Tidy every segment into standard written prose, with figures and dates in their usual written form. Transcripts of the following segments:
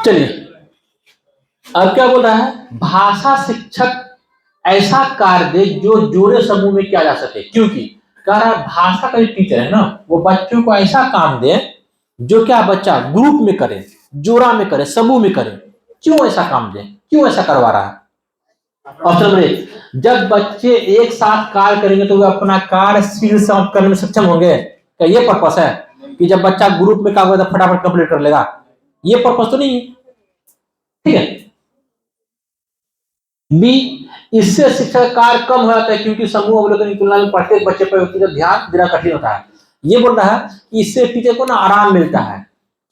चलिए अब क्या बोल रहा है, भाषा शिक्षक ऐसा कार्य दे जो जोड़े समूह में किया जा सके। क्योंकि कह रहा है भाषा का जो टीचर है ना, वो बच्चों को ऐसा काम दे जो क्या बच्चा ग्रुप में करे, जोड़ा में करे, समूह में करे। क्यों ऐसा काम दे, क्यों ऐसा करवा रहा है? ऑप्शन नंबर एक, जब बच्चे एक साथ कार्य करेंगे तो वे अपना कार्य शीघ्र समाप्त करने में सक्षम होंगे। क्या ये पर्पस है कि जब बच्चा ग्रुप में काम करेगा फटाफट कंप्लीट कर लेगा? ये पर्पस तो नहीं है। ठीक है। बी, इससे शिक्षा का कार्य कम हो जाता है क्योंकि समूह अवलोकन की तुलना में प्रत्येक बच्चे पर व्यक्तिगत ध्यान देना कठिन होता है। ये बोल रहा है कि इससे टीचर को ना आराम मिलता है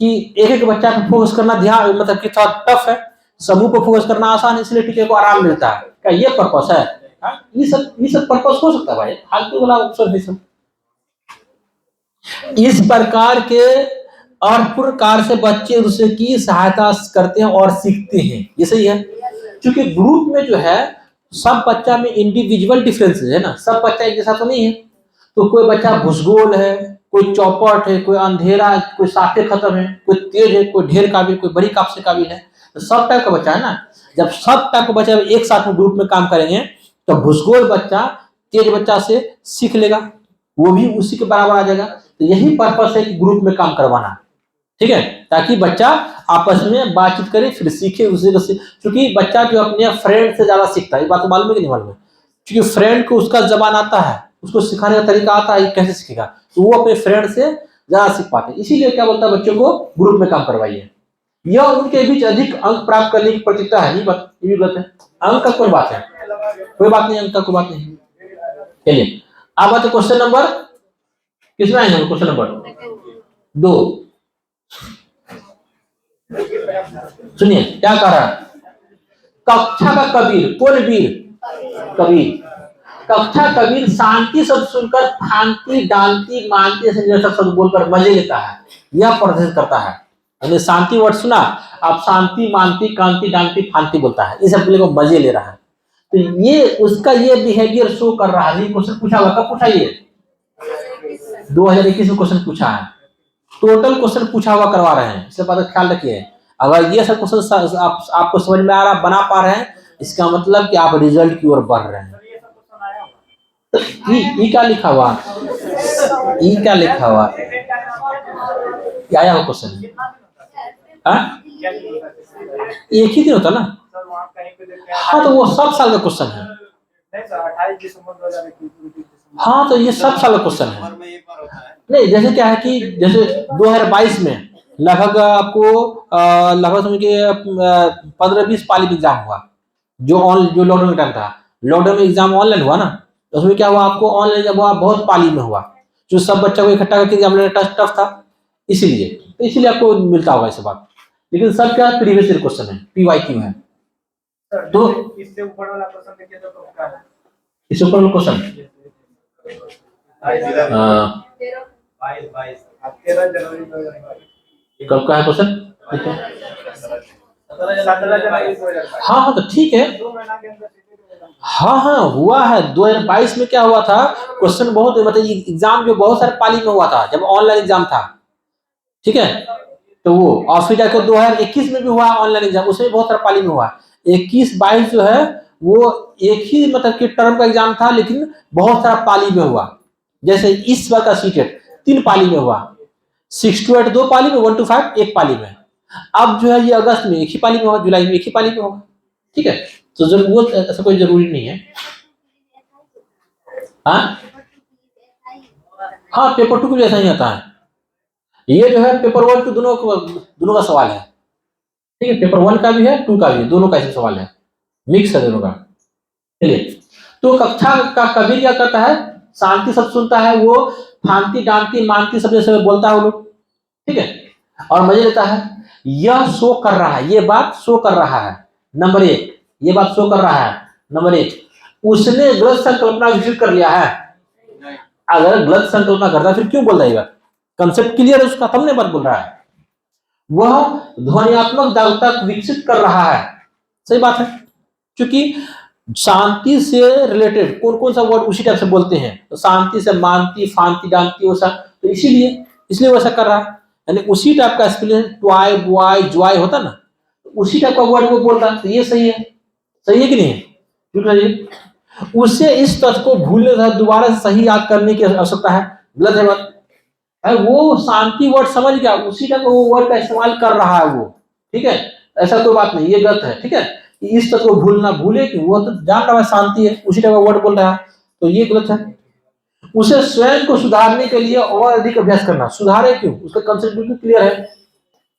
कि एक एक बच्चा पर फोकस करना ध्यान मतलब कि थोड़ा टफ है, समूह पर फोकस करना आसान है, इसलिए टीचर को आराम मिलता है। क्या ये पर्पस है? ये सब पर्पस हो सकता है भाई, फालतू वाला ऑप्शन है सब। इस प्रकार के अर्थपूर्ण कार्य से बच्चे दूसरे की सहायता करते हैं और सीखते हैं। ये सही है, क्योंकि ग्रुप में जो है सब बच्चा में इंडिविजुअल डिफरेंसेस है ना, सब बच्चा एक जैसा तो नहीं है। तो कोई बच्चा भूसगोल है, कोई चौपट है, कोई अंधेरा है, कोई साफे खत्म है, कोई तेज है, कोई ढेर काबिल, कोई बड़ी काप से काबिल है। तो सब टाइप का बच्चा है ना। जब सब टाइप का बच्चा एक साथ में ग्रुप में काम करेंगे तो भूसगोल बच्चा तेज बच्चा से सीख लेगा, वो भी उसी के बराबर आ जाएगा। तो यही पर्पस है कि ग्रुप में काम करवाना। ठीक है, ताकि बच्चा आपस में बातचीत करे, फिर सीखे उसे। क्योंकि बच्चा जो अपने फ्रेंड से ज्यादा सीखता है, ये बात तो मालूम है कि नहीं मालूम है? क्योंकि फ्रेंड को उसका जबान आता है, उसको सिखाने का तरीका आता है, कैसे सीखेगा, तो वो अपने फ्रेंड से ज्यादा सीख पाते हैं। इसीलिए क्या बोलता है, बच्चों को ग्रुप में काम करवाइए। यह उनके बीच अधिक अंक प्राप्त करने की प्रतियोगिता है। नहीं बात, ये भी गलत है। अंक का कोई बात है, कोई बात नहीं, अंक का कोई बात नहीं। चलिए अब आते क्वेश्चन नंबर कितना है? Question number 2। सुनिए क्या कह रहा है, कक्षा का कबीर, कौन वीर? कबीर। कक्षा कबीर शांति शब्द सुनकर फांति डालती मानती जैसा शब्द बोलकर मजे लेता है, यह प्रदर्शित करता है। यानी शांति वर्ड सुना, आप शांति मानती कांति डालती फांति बोलता है, इस शब्द को मजे ले रहा है। तो ये उसका ये बिहेवियर शो कर रहा है। ये क्वेश्चन पूछा हुआ, कब पूछा? ये 2021 में क्वेश्चन पूछा है। टोटल क्वेश्चन पूछा हुआ करवा रहे हैं, इससे बात ख्याल रखिए। अगर ये सब क्वेश्चन आपको समझ में आ रहा, बना पा रहे हैं, इसका मतलब कि आप रिजल्ट की ओर बढ़ रहे हैं। तो ये क्या लिखा हुआ, ये क्या लिखा हुआ, क्या आया हो क्वेश्चन? एक ही दिन होता ना? हाँ तो वो सब साल का क्वेश्चन है। हाँ तो ये सब साल का क्वेश्चन है। नहीं जैसे क्या है कि जैसे 2022 में लगभग आपको लगभग समझ के 15-20 पाली एग्जाम हुआ, जो लॉकडाउन का टाइम था। लॉकडाउन में एग्जाम ऑनलाइन हुआ ना, तो उसमें क्या हुआ, आपको ऑनलाइन जब हुआ बहुत पाली में हुआ, जो सब बच्चों को इकट्ठा करके एग्जाम लेना टफ था, इसीलिए आपको मिलता होगा ऐसा बात। लेकिन सब क्या प्रीवियस ईयर क्वेश्चन है, PYQ है। तो इससे ऊपर वाला क्वेश्चन देखिए तो क्या है, इससे ऊपर वाला क्वेश्चन कब का है क्वेश्चन? हाँ तो ठीक है। हाँ हुआ है 2022 में। क्या हुआ था, क्वेश्चन बहुत मतलब एग्जाम जो बहुत सारे पाली में हुआ था जब ऑनलाइन एग्जाम था। ठीक है, तो वो और फिर जाकर 2021 में भी हुआ ऑनलाइन एग्जाम, उसमें बहुत सारा पाली में हुआ। 21-22 जो है वो एक ही मतलब कि टर्म का एग्जाम था, लेकिन बहुत सारा पाली में हुआ। जैसे इस बार का सीटेट 3 पाली में हुआ, 6 to 8 2 पाली में, 1 to 5 1 पाली में। अब जो है ये अगस्त में एक ही पाली में होगा, जुलाई में एक ही पाली में होगा। ठीक है, तो जरूर ऐसा कोई जरूरी नहीं है। हाँ पेपर 2 को जैसा ही आता है। ये जो है पेपर 1 to दोनों का सवाल है। ठीक है, पेपर 1 का भी है, 2 का भी है, दोनों का ऐसे सवाल है, मिक्स है दोनों का। चलिए, तो कक्षा का कबीर क्या करता है, शांति शब्द सुनता है, वो फांति डांति मानती सब जैसे बोलता है वो लोग। ठीक है, और मजे लेता है। यह शो कर रहा है, ये बात शो कर रहा है। नंबर 1, ये बात शो कर रहा है। नंबर 1, उसने गलत संकल्पना विकसित कर लिया है। अगर गलत संकल्पना करता फिर क्यों बोल रहा है? कंसेप्ट क्लियर है उसका, तब ने बात बोल रहा है। वह ध्वनियात्मक जागरूकता विकसित कर रहा है। सही बात है, क्योंकि शांति से रिलेटेड कौन कौन सा वर्ड उसी टाइप से बोलते हैं, तो शांति से मानती फांति डांती वो सब, तो इसलिए वैसा कर रहा है। यानी उसी टाइप का स्पेलिंग ट्वाई बॉय जॉय होता ना, उसी टाइप का वर्ड वो बोल रहा है, तो ये सही है। सही है कि नहीं? ठीक है जी। उससे इस तथ्य को भूलने तथा दोबारा से सही याद करने की आवश्यकता है। गलत है बात है, वो शांति वर्ड समझ गया, उसी टाइप वो वर्ड का इस्तेमाल कर रहा है वो। ठीक है, ऐसा कोई बात नहीं, ये गलत है। ठीक है, इस तथ्य को भूलना, भूले कि वो तो जान रहा है शांति है, उसी टाइप का वर्ड बोल रहा है, तो ये गलत है। उसे स्वयं को सुधारने के लिए और अधिक अभ्यास करना। सुधारे क्यों? उसका कंसेप्ट बिल्कुल क्लियर है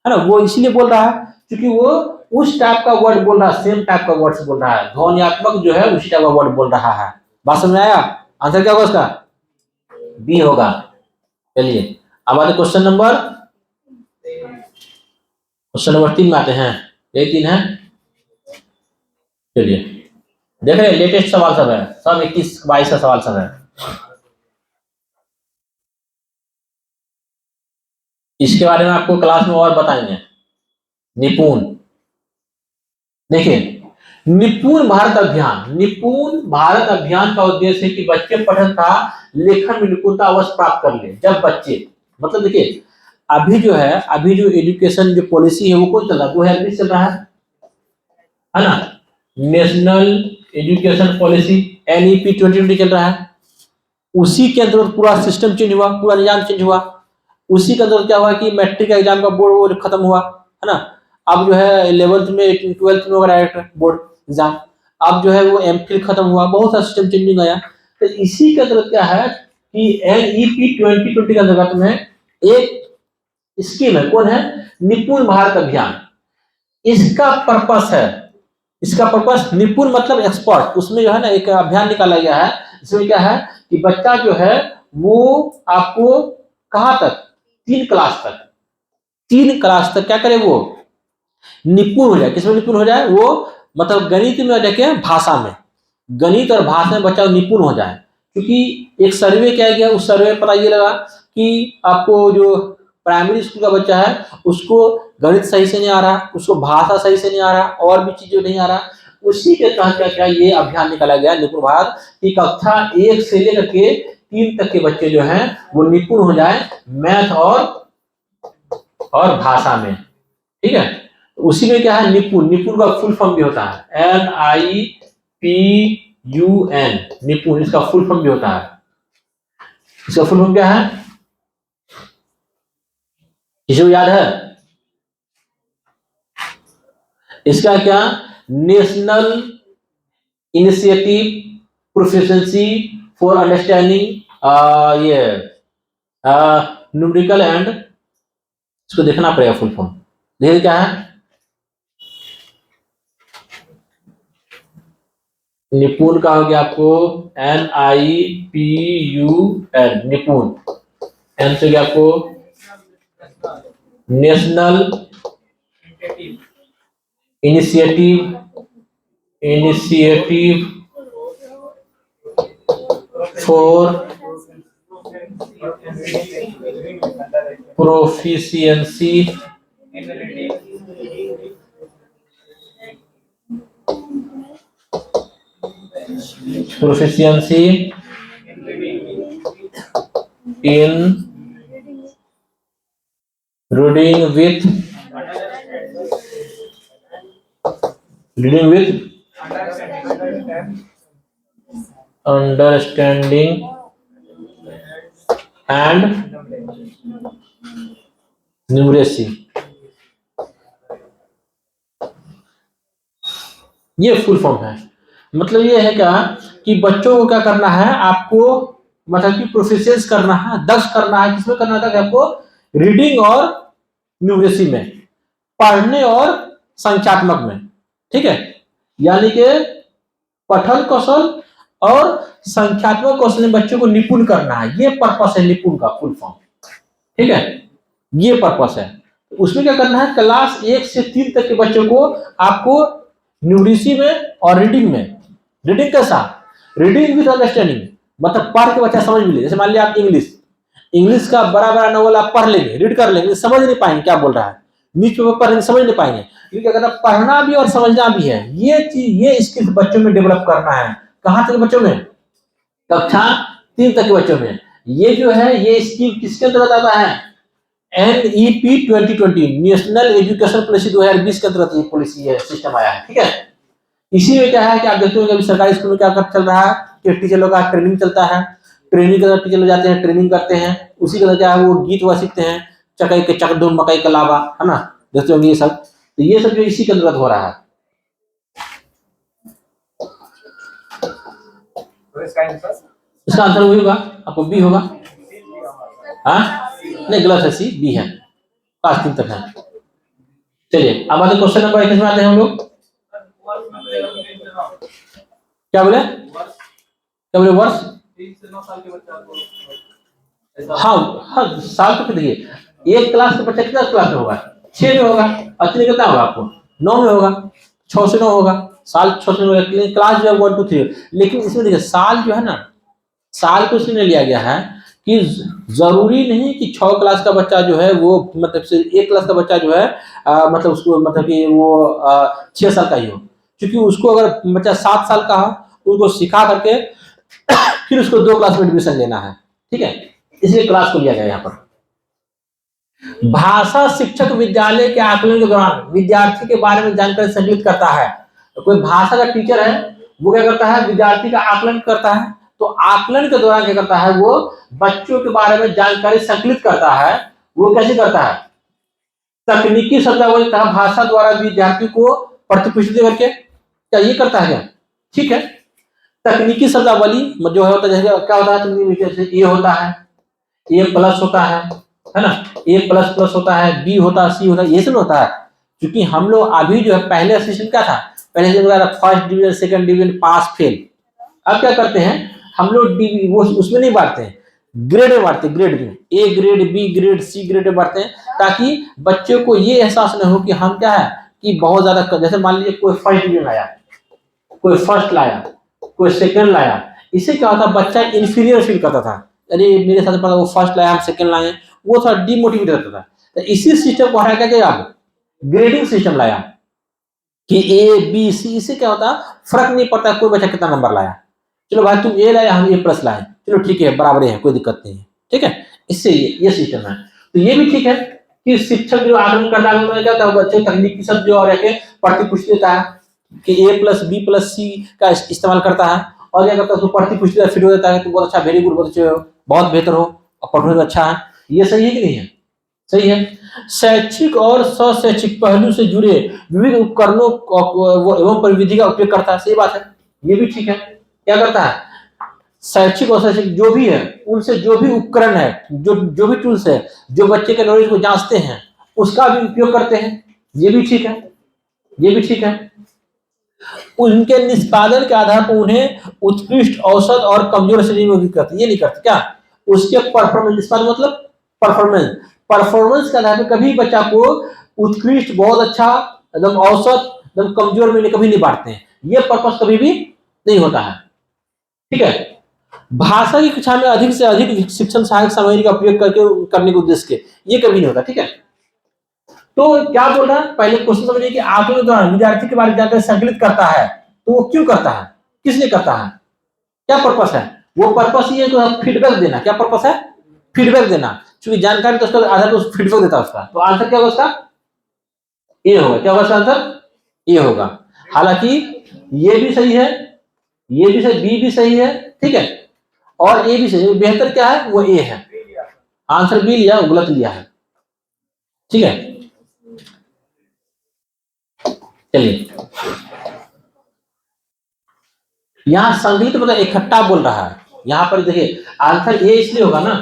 ना? वो इसलिए बोल रहा है क्योंकि वो उस टाइप का वर्ड बोल रहा है, सेम टाइप का वर्ड बोल रहा है, ध्वन्यात्मक जो है उसी टाइप का वर्ड बोल रहा है। बात समझ में आया? आंसर क्या होगा उसका? बी होगा। चलिए अब आते क्वेश्चन नंबर 3 में आते हैं। यही 3 है। चलिए देख रहे लेटेस्ट सवाल सब है, सब 21-22 का सवाल सब है। इसके बारे में आपको क्लास में और बताएंगे। निपुण, देखिए निपुण भारत अभियान, निपुण भारत अभियान का उद्देश्य है कि बच्चे पठन तथा लेखन में निपुणता अवश्य प्राप्त कर ले। जब बच्चे, मतलब देखिए अभी जो है, अभी जो एजुकेशन जो पॉलिसी है वो कौन चल रहा है? 2020 चल रहा है ना? नेशनल एजुकेशन पॉलिसी NEP 2020 चल रहा है। उसी के अंदर पूरा सिस्टम चेंज हुआ, पूरा निजाम चेंज हुआ। उसी के अंदर क्या हुआ कि मैट्रिक एग्जाम का बोर्ड वो खत्म हुआ है ना? अब जो है 11th में 12th में होगा डायरेक्ट बोर्ड एग्जाम। अब जो है वो MPhil खत्म हुआ, बहुत सारा सिस्टम चेंजिंग आया। तो इसी के अंदर क्या है कि NEP 2020 के अंतर्गत में एक स्कीम है, कौन है? निपुण भारत अभियान। इसका पर्पस है, इसका पर्पस निपुण मतलब एक्सपर्ट, उसमें जो है ना एक अभियान निकाला गया है। इसमें क्या है कि बच्चा जो है वो आपको कहां तक? 3 क्लास तक क्या करे? वो निपुण हो जाए। किसमें निपुण हो जाए? वो मतलब गणित में जाके भाषा में, गणित और भाषा में बच्चा निपुण हो जाए। क्योंकि एक सर्वे किया गया, उस सर्वे में पता ये लगा कि आपको जो प्राइमरी स्कूल का बच्चा है उसको गणित सही से नहीं आ रहा, उसको भाषा सही से नहीं आ रहा, और भी चीजें नहीं आ रहा। उसी के तहत क्या क्या ये अभियान निकाला गया निपुण भारत की कक्षा 1 से लेकर के 3 तक के बच्चे जो हैं वो निपुण हो जाए मैथ और भाषा में। ठीक है, उसी में क्या है निपुण, निपुण का फुल फॉर्म भी होता है NIPUN, निपुण, इसका फुल फॉर्म भी होता है। इसका फुल फॉर्म क्या है? किसी को याद है? इसका क्या? National initiative proficiency for understanding ये न्यूमेरिकल एंड, इसको देखना पड़ेगा फुल फॉर्म। देखिए क्या है? निपुण का हो गया आपको NIPUN, निपुण। एन से गया आपको national initiative for proficiency in reading with understanding and numeracy। ये फुल फॉर्म है। मतलब ये है क्या कि बच्चों को क्या करना है आपको, मतलब कि प्रोफिशिएंस करना है, दक्ष करना है। किसमें करना था आपको? रीडिंग और न्यूमरेसी में, पढ़ने और संख्यात्मक में। ठीक है, यानी कि पठन कौशल और संख्यात्मक कौशल में बच्चों को निपुण करना है। ये पर्पस है निपुण का फुल फॉर्म। ठीक है, ये पर्पस है। उसमें क्या करना है? क्लास 1 से 3 तक के बच्चों को आपको न्यूमरेसी में और रीडिंग में, रीडिंग कैसा? रीडिंग विद अंडरस्टैंडिंग, मतलब पढ़ के बच्चा समझ भी ले। जैसे मान लिया आप इंग्लिश का बड़ा बड़ा नॉवल आप पढ़ लेंगे, रीड कर लेंगे, समझ नहीं पाएंगे क्या बोल रहा है, न्यूज पेपर पढ़ समझ नहीं पाएंगे। क्योंकि अगर आप पढ़ना भी और समझना भी है, ये चीज, ये स्किल बच्चों में डेवलप करना है। कहां तक बच्चों में? कक्षा 3 तक के बच्चों में। ये जो है ये स्किल किसके अंतर्गत आता है? NEP 2020 नेशनल एजुकेशन पॉलिसी 2020 के अंतर्गत ये पॉलिसी है, सिस्टम आया है, ठीक है। इसी में क्या है कि आप देखते हो कि अभी सरकारी स्कूल में क्या चल रहा है कि टीचर लोग का ट्रेनिंग चलता है, ट्रेनिंग के अंदर टीचर लोग जाते हैं, ट्रेनिंग करते हैं, उसी के अंदर क्या है वो गीत वह सीखते हैं, चकई के चक धूम मकई का लावा, है ना, देखते होंगे ये सब। तो ये सब जो इसी के अंतर्गत हो रहा है। इसका आंसर वही होगा, आपको बी होगा। हाँ नहीं गलत है, सी बी है, 5 दिन तक है। चलिए अब आते क्वेश्चन नंबर 21 में आते हैं हम लोग। क्या बोले वर्ष? हाँ हाँ साल तो देखिए, एक क्लास का बच्चा कितना क्लास में होगा? 6 में होगा। अच्छी कितना होगा आपको? 9 में होगा, 6 से 9 होगा, साल 6 से 9 होगा, क्लास जो है 1 2 3। लेकिन इसमें देखिए साल जो है ना, साल को इसलिए लिया गया है कि जरूरी नहीं कि 6 क्लास का बच्चा जो है वो मतलब से 1 क्लास का बच्चा जो है मतलब उसको मतलब कि वो 6 साल का ही हो, क्योंकि उसको अगर बच्चा 7 साल का हो तो उसको सिखा करके फिर उसको 2 क्लास में एडमिशन लेना है, ठीक है, इसलिए क्लास को लिया गया यहाँ पर। भाषा शिक्षक विद्यालय के आकलन के दौरान विद्यार्थी के बारे में जानकारी संकलित करता है। तो कोई भाषा का टीचर है वो क्या करता है? विद्यार्थी का आकलन करता है। तो आकलन के दौरान क्या करता है? वो बच्चों के बारे में जानकारी संकलित करता है। वो कैसे करता है? तकनीकी शब्दावली तथा भाषा द्वारा विद्यार्थी को प्रतिपुष्टि करके, क्या ये करता है क्या? ठीक है, तकनीकी शब्दावली जो है होता है, जैसे क्या होता है, जैसे ये होता है, ए प्लस होता है ना, ए प्लस प्लस होता है, बी होता है, सी होता है, ये सब होता है। क्योंकि हम लोग अभी जो है पहले सिस्टम क्या था? पहले जो first division, second division, pass fail. अब क्या करते हैं हम लोग? वो उसमें नहीं बांटते हैं, ग्रेड में बांटते हैं, ग्रेड में, A grade, B grade, C grade में बांटते हैं, ताकि बच्चों को ये एहसास न हो कि हम क्या है कि बहुत ज्यादा, जैसे मान लीजिए कोई फर्स्ट डिवीजन लाया, कोई फर्स्ट लाया, कोई सेकंड लाया, इससे क्या होता? बच्चा इंफीरियर फील करता था, अरे मेरे साथ पढ़ा वो फर्स्ट लाया, हम सेकंड लाए, वो थोड़ा डिमोटिवेट रहता था। तो इसी सिस्टम को हटा के आप ग्रेडिंग सिस्टम लाया कि ए बी सी, इससे क्या होता? फर्क नहीं पड़ता कोई बच्चा कितना नंबर लाया, चलो भाई तुम ए लाया, हम ए प्लस लाए, चलो ठीक है, बराबर है, कोई दिक्कत नहीं है, ठीक है, इससे ये सिस्टम है। तो ये भी ठीक है कि शिक्षक जो आकलन करता है क्या होता है? बच्चे तकनीकी शब्द जो और प्रतिपुष्टि देता है कि ए प्लस बी प्लस सी का इस्तेमाल करता है, और क्या करता है? उसको प्रतिपुष्टि फिट हो देता है, तो बहुत अच्छा, वेरी गुड, बहुत अच्छे हो, बहुत बेहतर हो, और पढ़ने में अच्छा है। ये सही है कि नहीं है? सही है। शैक्षिक और शैक्षिक पहलू से जुड़े विविध उपकरणों एवं परिविधि का उपयोग करता है, सही बात है, ये भी ठीक है। क्या करता है? शैक्षिक और शैक्षिक जो भी है उनसे जो भी उपकरण है, जो भी टूल्स है, जो बच्चे के नॉलेज को जांचते हैं, उसका भी उपयोग करते हैं, ये भी ठीक है, ये भी ठीक है। उनके निष्पादन के आधार पर उन्हें उत्कृष्ट, औसत और कमजोर श्रेणी में भी करते, ये नहीं करते क्या? उसके परफॉर्मेंस, निष्पादन मतलब परफॉर्मेंस के आधार पर कभी बच्चा को उत्कृष्ट, बहुत अच्छा, एकदम औसत, एकदम कमजोर में कभी नहीं बांटते हैं, ये पर्पस कभी भी नहीं होता है, ठीक है। भाषा की कक्षा में अधिक से अधिक शिक्षण सहायक सामग्री का उपयोग करने के उद्देश्य के, ये कभी नहीं होता, ठीक है। तो क्या बोल रहा है? पहले क्वेश्चन समझिए कि आकलन के दौरान विद्यार्थी के बारे में जानकारी संकलित करता है, तो वो क्यों करता है, किस लिए करता है, क्या पर्पस है? वो पर्पस ये है कि फीडबैक देना। क्या पर्पस है? फीडबैक देना, क्योंकि जानकारी तो उसका आधार पर फीडबैक देता है उसका, तो आंसर क्या होगा उसका? ए होगा। क्या होगा उसका आंसर? ए होगा। हालांकि ये भी सही है, ये भी सही, बी भी सही है, ठीक है, और ए भी सही है। बेहतर क्या है? वो ए है। आंसर बी लिया, गलत लिया है, ठीक है। चलिए, यहां संगीत मतलब इकट्ठा बोल रहा है, यहां पर देखिए आंसर ए इसलिए होगा ना,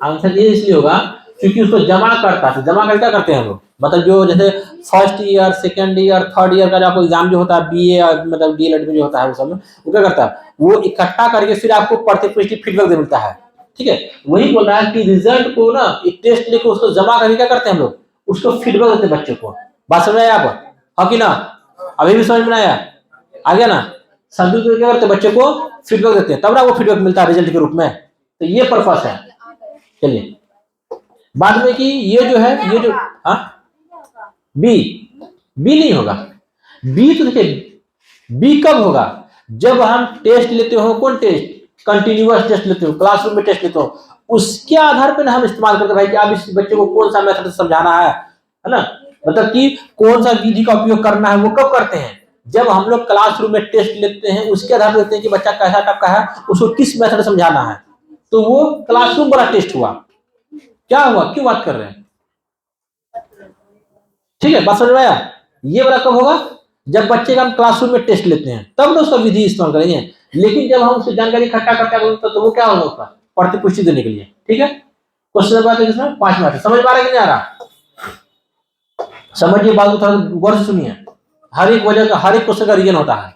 आंसर ए इसलिए होगा क्योंकि उसको जमा करता है। जमा कर क्या करते हैं लोग? मतलब जो जैसे first year, second year, third year का आपको एग्जाम जो होता है, बीए और मतलब डीएलएड में जो होता है, वो सब में वो क्या करता है? वो इकट्ठा करके फिर आपको प्रतिपुष्टि फीडबैक दे मिलता है, ठीक है। वही बोल रहा है कि रिजल्ट को ना एक टेस्ट लेके उसको जमा करके क्या करते हैं हम लोग? उसको फीडबैक देते हैं बच्चों को। बात समझ आया आप? हाँ कि ना? अभी भी समझ में आया? आ गया ना? संदूक क्या करते हैं? बच्चे को फीडबैक देते हैं, तब ना वो फीडबैक मिलता है रिजल्ट के रूप में, तो ये पर्पस है। चलिए बाद में कि ये जो है, ये जो बी नहीं होगा। बी तो देखिए, बी कब होगा? जब हम टेस्ट लेते हो। कौन टेस्ट? कंटिन्यूअस टेस्ट लेते हो, क्लासरूम में टेस्ट लेते हो, उसके आधार पर ना हम इस्तेमाल करते हैं भाई कि अब इस बच्चे को कौन सा मेथड समझाना है ना, मतलब कि कौन सा विधि का उपयोग करना है। वो कब करते हैं, जब हम लोग क्लासरूम में टेस्ट लेते हैं, उसके आधार पर देखते हैं कि बच्चा कैसा टाइप का है, उसको किस मेथड समझाना है। तो वो क्लासरूम वाला टेस्ट हुआ। क्या हुआ, क्यों बात कर रहे हैं, ठीक है, बात समझ में आया। ये वाला कब होगा, जब बच्चे का हम क्लासरूम में टेस्ट लेते हैं, तब ना उसका विधि इस्तेमाल करेंगे। लेकिन जब हम उससे जानकारी इकट्ठा करते हैं तो वो क्या होगा, उसका प्रतिपुष्टि देने के लिए। ठीक है, क्वेश्चन नंबर 5 मिनट समझ पा रहे कि नहीं आ रहा, समझिए बात को थोड़ा गौर से सुनिए। हर एक वजह का, हर एक क्वेश्चन का रीजन होता है।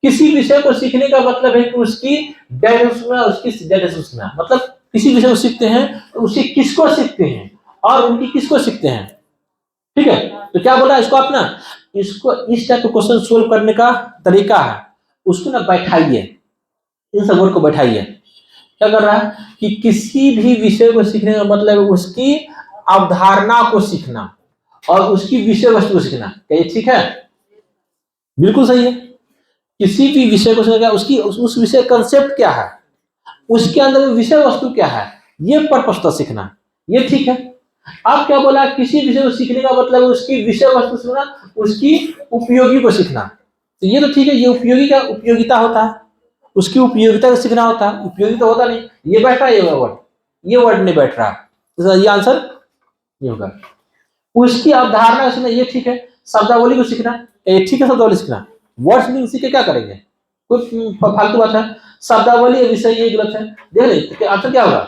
किसी विषय को सीखने का मतलब है कि उसकी उसमें मतलब किसी विषय को सीखते हैं तो उसे किसको सीखते हैं और उनकी किसको सीखते हैं। ठीक है, तो क्या बोला इसको, आप ना इसको इस टाइप का क्वेश्चन सोल्व करने का तरीका है, उसको ना बैठाइए, इन सब वर्ड को बैठाइए। क्या कर रहा है कि किसी भी विषय को सीखने का मतलब है उसकी अवधारणा को सीखना और उसकी विषय वस्तु को सीखना। क्या ये ठीक है, बिल्कुल सही है। किसी भी विषय को सीखना, उसकी उस विषय कंसेप्ट क्या है, उसके अंदर विषय वस्तु क्या है, ये पर्पस था सीखना, ये ठीक है। अब क्या बोला, किसी विषय को सीखने का मतलब उसकी विषय वस्तु सीखना, उसकी उपयोगी को सीखना। तो ये तो ठीक है, ये उपयोगी का उपयोगिता होता है, उसकी उपयोगिता को सीखना होता है, उपयोगी तो होता नहीं। ये बैठ रहा है, ये वर्ड नहीं बैठ रहा, तो ये आंसर नहीं होगा। उसकी अवधारणा सीखना, ये ठीक है। शब्दावली को सीखना, ये ठीक है, शब्दावली सीखना। वर्ड्स मीनिंग सीख के क्या करेंगे, कोई फालतू बात है। शब्दावली विषय ये गलत है, देख ले तो आंसर क्या होगा।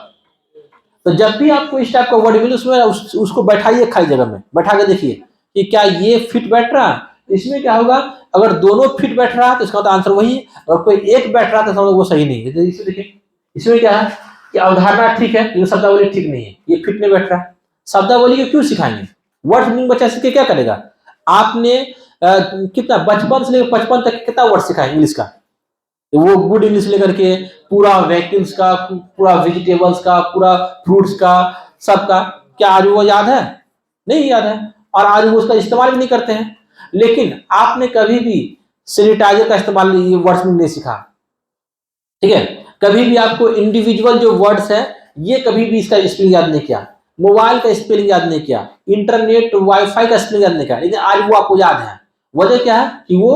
तो जब भी आपको इस टाइप का वर्ड मिले उसमें उसको बैठाइए, खाली जगह में बैठा के देखिए कि क्या ये फिट बैठ रहा है। इसमें क्या होगा, अगर दोनों फिट बैठ रहा है तो इसका तो आंसर वही है, और कोई एक बैठ रहा है तो वो सही नहीं है। इसे देखिए, इसमें क्या है कि अवधारणा ठीक है लेकिन शब्दावली ठीक नहीं है, ये फिट नहीं बैठ रहा है। शब्दावली को क्यों सिखाएंगे, वर्ड मीनिंग बच्चा सीख के क्या करेगा। आपने कितना बचपन से लेकर 55 तक कितना वर्ड सिखाया इंग्लिश का, वो गुड इंग्लिश लेकर के पूरा वैक्यूम्स का, पूरा वेजिटेबल्स का, पूरा फ्रूट्स का, सबका, क्या आज वो याद है, नहीं याद है, और आज वो उसका इस्तेमाल भी नहीं करते हैं। लेकिन आपने कभी भी सैनिटाइजर का इस्तेमाल वर्ड्स में नहीं सीखा, ठीक है। कभी भी आपको इंडिविजुअल जो वर्ड्स है ये कभी भी इसका स्पेलिंग याद नहीं किया, मोबाइल का स्पेलिंग याद नहीं किया, इंटरनेट वाईफाई का स्पेलिंग याद नहीं किया, लेकिन आज वो आपको याद है। वजह क्या है कि वो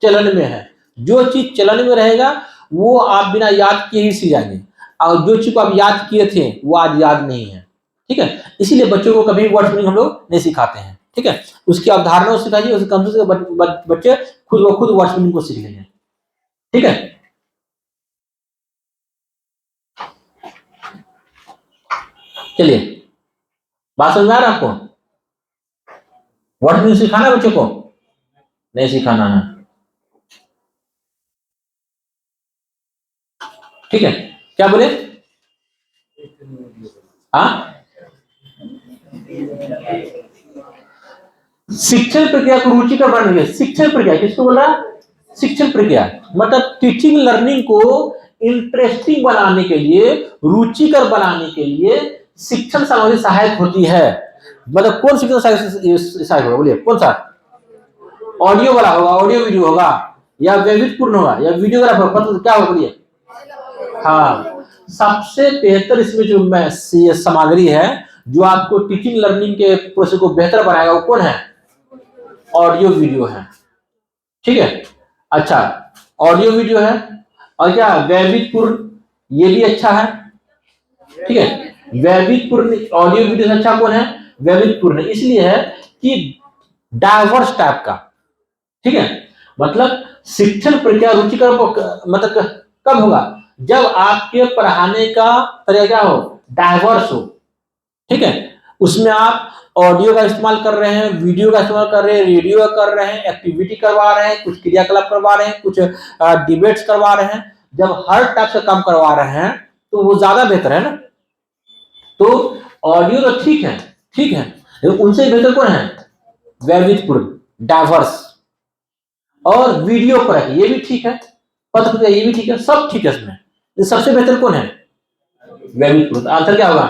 चलन में है। जो चीज चलन में रहेगा वो आप बिना याद किए ही सीख जाएंगे, और जो चीज को आप याद किए थे वो आज याद नहीं है। ठीक है, इसीलिए बच्चों को कभी वर्ड मीनिंग हम लोग नहीं सिखाते हैं। ठीक है, उसकी अवधारणा सिखाइए, उसके कम से बच्चे खुद ब खुद वर्ड मीनिंग को सीख लेंगे। ठीक है, चलिए बात समझ में आ रहा है आपको। वर्ड मीनिंग सिखाना है बच्चों को, नहीं सिखाना है। ठीक है, क्या बोले, हाँ, शिक्षण प्रक्रिया को रुचिकर बनाने, शिक्षण प्रक्रिया किसको बोला, शिक्षण प्रक्रिया मतलब टीचिंग लर्निंग को इंटरेस्टिंग बनाने के लिए, रुचिकर बनाने के लिए शिक्षण सामग्री सहायक होती है। मतलब कौन शिक्षण सहायक होगा, बोलिए कौन सा, ऑडियो वाला होगा, ऑडियो वीडियो होगा, या वैविध्यपूर्ण होगा, या वीडियोग्राफ होगा, मतलब क्या होगा बोलिए। हाँ, सबसे बेहतर इसमें जो सामग्री है जो आपको टीचिंग लर्निंग के प्रोसेस को बेहतर बनाएगा वो कौन है, ऑडियो वीडियो है। ठीक है, अच्छा, ऑडियो वीडियो है, और क्या वैविध्यपूर्ण, ये भी अच्छा है। ठीक है, वैविध्यपूर्ण ऑडियो वीडियो से अच्छा कौन है, वैविध्यपूर्ण इसलिए है कि डाइवर्स टाइप का। ठीक है, मतलब शिक्षण प्रक्रिया रुचिकर मतलब कब होगा, जब आपके पढ़ाने का तरीका हो डाइवर्स हो। ठीक है, उसमें आप ऑडियो का इस्तेमाल कर रहे हैं, वीडियो का इस्तेमाल कर रहे हैं, रेडियो कर रहे हैं, एक्टिविटी करवा रहे हैं, कुछ क्रियाकलाप करवा रहे हैं, कुछ डिबेट्स करवा रहे हैं। जब हर टाइप से काम करवा रहे हैं तो वो ज्यादा बेहतर है ना। तो ऑडियो तो ठीक है, ठीक है, उनसे बेहतर कौन है, वैविध्यपूर्ण डाइवर्स। और वीडियो पर है ये भी ठीक है, पत्र ये भी ठीक है, सब ठीक है। इसमें सबसे बेहतर कौन है, वैविध्यपूर्ण। आंसर क्या होगा,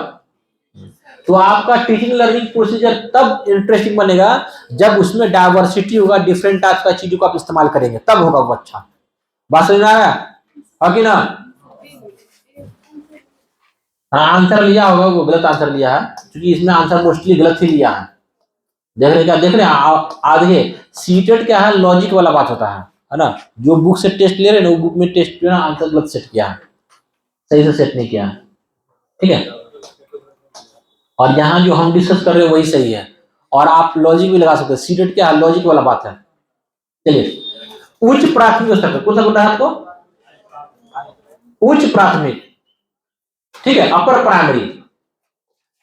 तो आपका टीचिंग लर्निंग प्रोसीजर तब इंटरेस्टिंग बनेगा जब उसमें डाइवर्सिटी होगा, डिफरेंट टाइप का चीजों को आप इस्तेमाल करेंगे, तब होगा वो अच्छा। बात समझ में आ रहा है कि ना, हाँ आंसर लिया होगा, वो गलत आंसर लिया है, क्योंकि इसमें आंसर मोस्टली गलत ही लिया है। देख रहे हैं आगे सीटेट क्या है, लॉजिक वाला बात होता है ना। जो बुक से टेस्ट ले रहे हैं ना, वो बुक में टेस्ट जो है आंसर गलत सेट किया है, सही से सेट नहीं किया है, ठीक है। और यहाँ जो हम डिस्कस कर रहे हैं वही सही है, और आप लॉजिक भी लगा सकते हैं। सीटेट क्या है, लॉजिक वाला बात है। चलिए, उच्च प्राथमिक स्तर पर कौन सा बोल रहा है आपको, उच्च प्राथमिक, ठीक है। अपर प्राइमरी,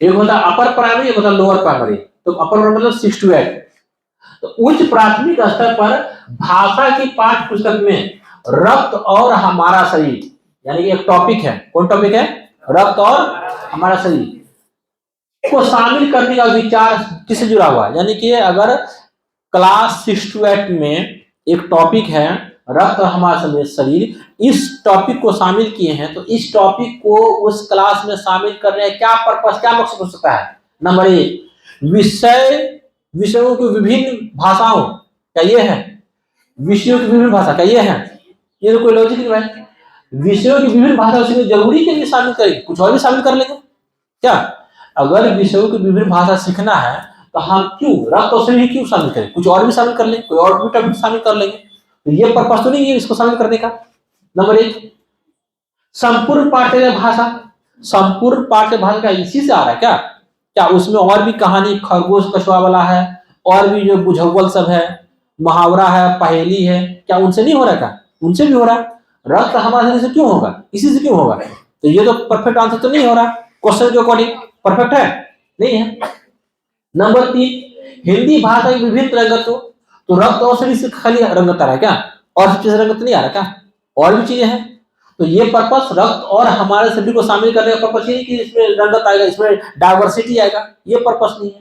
एक होता है अपर प्राइमरी, एक होता है लोअर प्राइमरी। तो अपर प्राइमरी मतलब 6 to 8। तो उच्च प्राथमिक स्तर पर भाषा की पाठ्य पुस्तक में रक्त और हमारा शरीर, यानी एक टॉपिक है, कौन टॉपिक है, रक्त और हमारा शरीर को शामिल करने का विचार किससे जुड़ा हुआ है। यानी कि अगर क्लास 6 to 8 में एक टॉपिक है रक्त और हमारा शरीर, इस टॉपिक को शामिल किए हैं, तो इस टॉपिक को उस क्लास में शामिल करने का क्या पर्पस, क्या मकसद हो सकता है। नंबर 1, विषयों की विभिन्न भाषाओं का ये है, विषयों की विभिन्न भाषा का ये है, ये तो कोई लॉजिक नहीं है। विषयों की विभिन्न भाषा उसमें जरूरी के लिए शामिल करेंगे, कुछ और भी शामिल कर लेंगे क्या। अगर विषयों की विभिन्न भाषा सीखना है तो हम क्यों रक्त और शरीर क्यों शामिल करें, कुछ और भी शामिल कर लेंगे, कोई और भी टॉपिक शामिल कर लेंगे, तो ये पर्पस तो नहीं है इसको शामिल करने का। नंबर 1, संपूर्ण पाठ्य भाषा, संपूर्ण पाठ्य भाषा का इसी से आ रहा है क्या, क्या उसमें और भी कहानी खरगोश कछुआ वाला है, और भी जो बुझावल सब है, मुहावरा है, पहेली है, क्या उनसे नहीं हो रहा, क्या उनसे भी हो रहा है। रक्त हमारे शरीर से क्यों होगा, इसी से क्यों होगा। तो ये तो परफेक्ट आंसर तो नहीं हो रहा, क्वेश्चन के अकॉर्डिंग परफेक्ट है नहीं है। नंबर 3, हिंदी भाषा की विभिन्न रंगतों, तो रक्त और शरीर से खाली रंगत आ रहा है क्या, और सब चीज रंगत नहीं आ रहा क्या, और भी चीजें हैं। तो ये पर्पस रक्त और हमारे सभी को शामिल करने का पर्पस ये कि इसमें रंगत आएगा, इसमें डाइवर्सिटी आएगा, ये पर्पस नहीं है।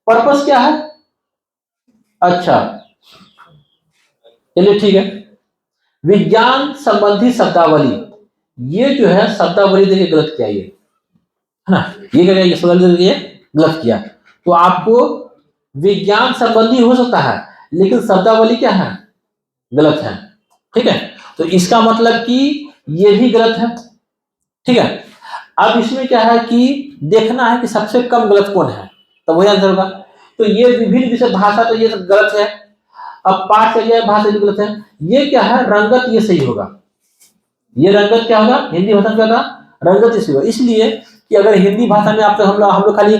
पर्पस क्या है, अच्छा चलिए ठीक है। विज्ञान संबंधी शब्दावली, ये जो है शब्दावली देखिए गलत किया ये है ना, ये क्या ये शब्दावली ये गलत किया। तो आपको विज्ञान संबंधी हो सकता है, लेकिन शब्दावली क्या है, गलत है, ठीक है। तो इसका मतलब कि ये भी गलत है, ठीक है। अब इसमें क्या है कि देखना है कि सबसे कम गलत कौन है, तो वही आंसर होगा। तो ये विभिन्न विषय भाषा, तो ये सब गलत है। अब पाठ से गया भाषा भी गलत है। ये क्या है, रंगत, ये सही होगा। ये रंगत क्या होगा, हिंदी भाषा में क्या होगा, रंगत इसी होगा। इसलिए कि अगर हिंदी भाषा में आप तो हम लोग खाली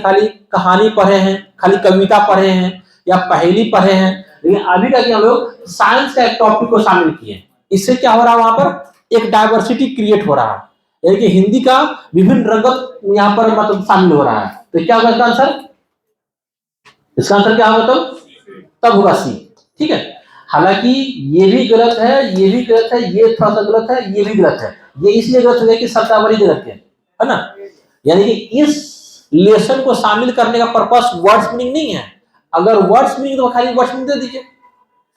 कहानी पढ़े हैं, खाली कविता पढ़े हैं या पहेली पढ़े हैं, लेकिन अभी तक हम लोग साइंस का एक टॉपिक को शामिल किए। इससे क्या हो रहा है, वहां पर एक डाइवर्सिटी क्रिएट हो रहा है, यानी कि हिंदी का विभिन्न रंगत यहाँ पर मतलब शामिल हो रहा है। तो क्या होगा इसका आंसर, इसका आंसर क्या होगा, तब होगा सी, ठीक है। हालांकि ये भी गलत है, ये भी गलत है, ये थोड़ा सा गलत है, ये भी गलत है। ये इसलिए गलत हो गया कि शब्दावली गलत है ना। यानी कि इस लेसन को शामिल करने का पर्पस वर्ड्स मीनिंग नहीं है। अगर वर्ड्स मीनिंग तो खाली वर्ड्स मीनिंग दे दीजिए,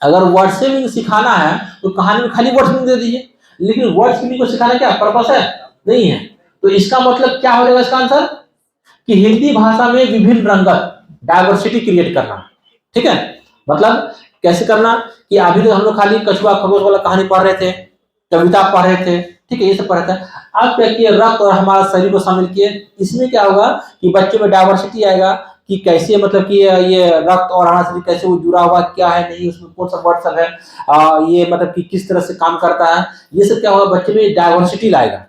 अगर वर्ड से मीनिंग सिखाना है तो कहानी में खाली वर्ड्स मीनिंग दे दीजिए, लेकिन वर्ड्स मीनिंग को सिखाना क्या पर्पस है, नहीं है। तो इसका मतलब क्या हो जाएगा इसका आंसर, कि हिंदी भाषा में विभिन्न रंगत, डाइवर्सिटी क्रिएट करना, ठीक है। मतलब कैसे करना, कि अभी तो हम लोग खाली कछुआ खरगोश वाला कहानी पढ़ रहे थे, कविता पढ़ रहे थे, ठीक है, ये सब पढ़ रहे थे। अब क्या किए, रक्त और हमारा शरीर को शामिल किए। इसमें क्या होगा कि बच्चे में डाइवर्सिटी आएगा, कि कैसे मतलब कि ये रक्त और हमारा शरीर कैसे वो जुड़ा हुआ, क्या है नहीं, उसमें कौन सा वर्ड सब है, ये मतलब कि किस तरह से काम करता है, ये सब क्या होगा, बच्चे में डाइवर्सिटी लाएगा,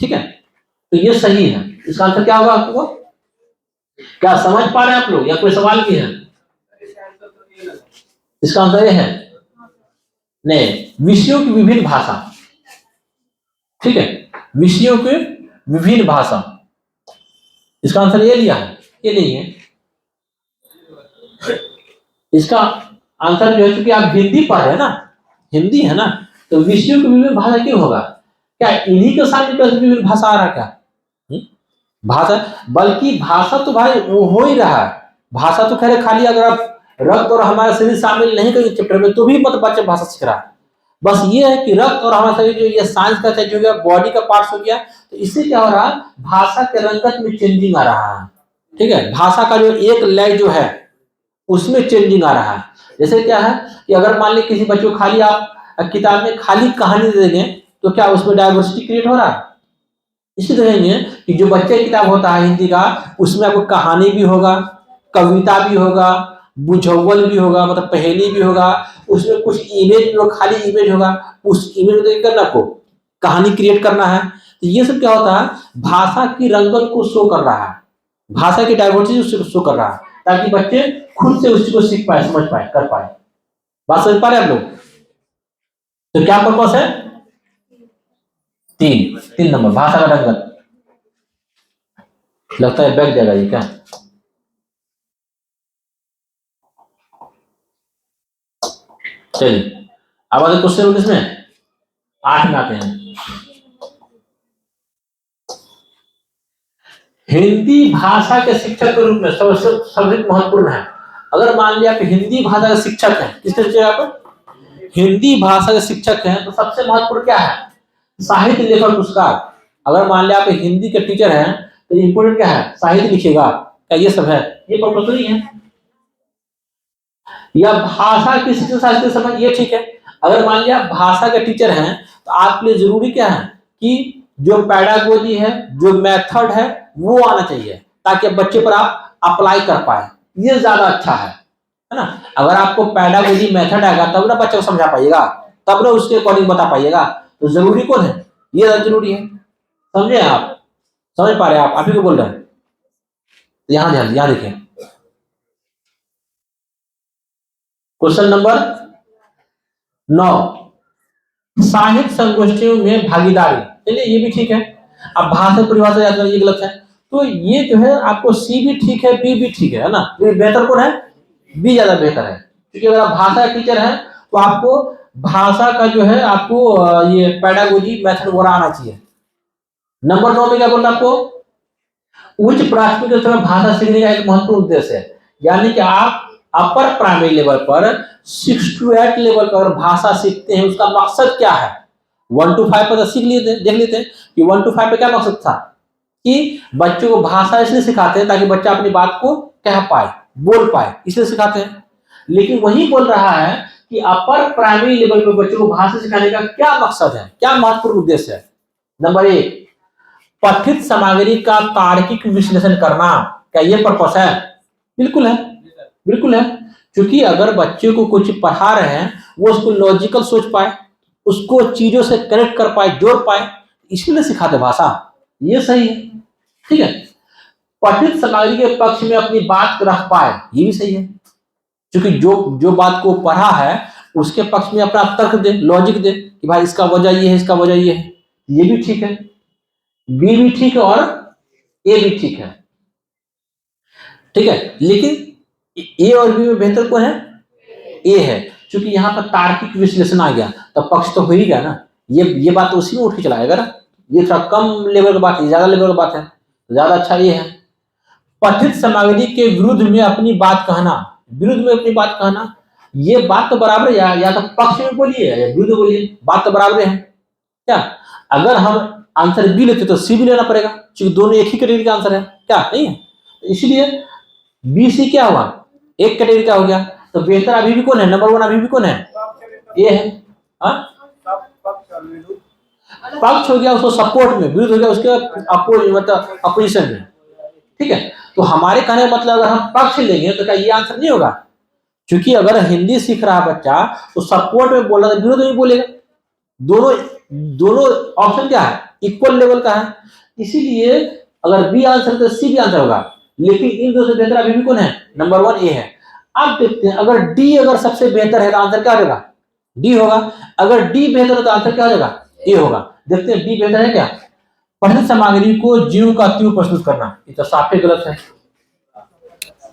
ठीक है। तो ये सही है, इसका आंसर क्या होगा आपको, क्या समझ पा रहे हैं आप लोग, या कोई सवाल भी है। इसका आंसर ये है नहीं, विषयों की विभिन्न भाषा, ठीक है, विषयों की विभिन्न भाषा, इसका आंसर ये लिया है, ये नहीं है। इसका आंसर जो है, क्योंकि आप हिंदी पढ़ रहे हैं ना, हिंदी है ना, तो विषयों की विभिन्न भाषा क्यों होगा, क्या इन्हीं के सामने विभिन्न भाषा आ रहा है क्या, भाषा, बल्कि भाषा तो भाई वो हो ही रहा है। भाषा तो खैर खाली अगर आप रक्त और हमारा शरीर शामिल नहीं करेंगे चैप्टर में तो भी मतलब बच्चे भाषा सीख रहा है। बस ये है कि रक्त और हमारा शरीर जो ये साइंस का चीज हो गया, बॉडी का पार्ट हो गया, तो इससे क्या हो रहा है, भाषा के रंगत में चेंजिंग आ रहा है, ठीक है। भाषा का जो एक लय जो है उसमें चेंजिंग आ रहा है। जैसे क्या है कि अगर मान ली किसी बच्चे को खाली आप किताब में खाली कहानी दे देंगे, तो क्या उसमें डाइवर्सिटी क्रिएट हो रहा है, इसी देखेंगे कि जो बच्चे की किताब होता है हिंदी का, उसमें आपको कहानी भी होगा, कविता भी होगा, बुझावल भी होगा, मतलब पहेली भी होगा, उसमें कुछ इमेज भी होगा, खाली इमेज होगा, उस इमेज को देख कर आपको कहानी क्रिएट करना है। तो ये सब क्या होता है, भाषा की रंगत को शो कर रहा है, भाषा की डाइवर्सिटी शो कर रहा है, ताकि बच्चे खुद से उस चीज को सीख पाए, समझ पाए, कर पाए। बात समझ पा रहे हैं आप लोग? तो क्या पर्पस है? तीन नंबर भाषा का रंगत। लगता है बैठ जाएगा ये क्या? चलिए अब आगे क्वेश्चन किसमें 8 में आते हैं। हिंदी भाषा के शिक्षक के रूप में सर्वाधिक महत्वपूर्ण है। अगर मान लिया आप हिंदी भाषा के शिक्षक हैं, किसके शिक्षक आप? हिंदी भाषा के शिक्षक हैं, तो सबसे महत्वपूर्ण क्या है? साहित्य लेखन पुरस्कार। अगर मान लिया आप हिंदी के टीचर हैं, तो इंपोर्टेंट क्या है? साहित्य लिखिएगा, क्या ये सब है? ये पर्पस नहीं है। या भाषा की शिक्षण साहित्य समझ, ये ठीक है। अगर मान लिया भाषा के टीचर हैं, तो आपके लिए जरूरी क्या है कि जो पैडागोजी है, जो मेथड है, वो आना चाहिए, ताकि बच्चे पर आप अप्लाई कर पाए। ये ज्यादा अच्छा है ना? अगर आपको पैडागोजी मेथड आएगा तब ना बच्चे को समझा पाइएगा, तब ना उसके अकॉर्डिंग बता पाइएगा। तो जरूरी कौन है? ये ज्यादा जरूरी है। समझे आप? समझ पा रहे हैं आप ही को बोल रहे हैं? यहाँ ध्यान, यहाँ देखिए क्वेश्चन नंबर 9, साहित्य संगोष्ठियों में भागीदारी। चलिए ये भी ठीक है। अब भाषा परिभाषा याद करिए, ये गलत है। तो ये जो है आपको सी भी ठीक है, बी भी ठीक है ना? ये बेहतर कौन है? बी ज्यादा बेहतर है, क्योंकि अगर आप भाषा का टीचर हैं तो आपको भाषा का जो है आपको ये पैडागोजी मेथड वगैरह आना चाहिए। नंबर 9 में क्या बोलता आपको? उच्च प्राथमिक स्तर में भाषा सीखने का एक महत्वपूर्ण उद्देश्य है, यानी कि आप अपर प्राइमरी लेवल पर 6 to 8 लेवल पर भाषा सीखते हैं, उसका मकसद क्या है? 1 to 5 पर सीख लिए देख लेते हैं कि 1 to 5 पे क्या मकसद था कि बच्चों को भाषा इसलिए सिखाते हैं ताकि बच्चा अपनी बात को कह पाए, बोल पाए, इसलिए सिखाते हैं। लेकिन वही बोल रहा है कि अपर प्राइमरी लेवल पर बच्चों को भाषा सिखाने का क्या मकसद है, क्या महत्वपूर्ण उद्देश्य है? नंबर 1, पठित सामग्री का तार्किक विश्लेषण करना। क्या ये पर्पस है? बिल्कुल है, बिल्कुल है। क्योंकि अगर बच्चे को कुछ पढ़ा रहे हैं, वो उसको लॉजिकल सोच पाए, उसको चीजों से कनेक्ट कर पाए, जोड़ पाए, इसलिए सिखाते भाषा। ये सही है, ठीक है। पठित सामग्री के पक्ष में अपनी बात रख पाए, ये भी सही है, क्योंकि जो बात को पढ़ा है उसके पक्ष में अपना तर्क दे, लॉजिक दे कि भाई इसका वजह ये है, इसका वजह ये है। ये भी ठीक है, बी भी ठीक है और ए भी ठीक है, ठीक है। लेकिन ए और बी में बेहतर कौन है? ए है, क्योंकि यहाँ पर तार्किक विश्लेषण आ गया, तो पक्ष तो हो ही गया ना। ये बात तो उसी में उठ के चलाएगा ना। ये थोड़ा कम लेवल की बात है, ज्यादा लेवल की बात है, तो ज्यादा अच्छा ये है। पठित सामग्री के विरुद्ध में अपनी बात कहना, विरुद्ध में अपनी बात कहना, ये बात तो बराबर है, या तो पक्ष में बोलिए या विरुद्ध बोलिए, बात तो बराबर है क्या? अगर हम आंसर बी लेते तो सी भी लेना पड़ेगा, क्योंकि दोनों एक ही कैटेगरी का आंसर है, क्या नहीं है? इसलिए बी सी क्या हुआ? एक कैटेगरी का हो गया। तो बेहतर अभी भी कौन है? नंबर 1 अभी भी कौन है? ये है। पक्ष हो गया उसको सपोर्ट में, विरुद्ध हो गया उसके मतलब अपोजिशन में, ठीक है। तो हमारे कहने का मतलब अगर हम पक्ष लेंगे तो क्या ये आंसर नहीं होगा? क्योंकि अगर हिंदी सीख रहा बच्चा तो सपोर्ट में बोल रहा है, विरोध में बोलेगा। दोनों ऑप्शन क्या है? इक्वल लेवल का है। इसीलिए अगर बी आंसर तो सी भी आंसर होगा, लेकिन इन दो से बेहतर अभी भी कौन है? नंबर 1 ए है। अब देखते हैं अगर डी अगर सबसे बेहतर है तो आंसर क्या होगा? डी होगा। अगर डी बेहतर है तो आंसर क्या होगा? ए होगा। देखते हैं डी बेहतर है क्या? पठित सामग्री को ज्यों का त्यों प्रस्तुत करना, ये तो साफ ही गलत है।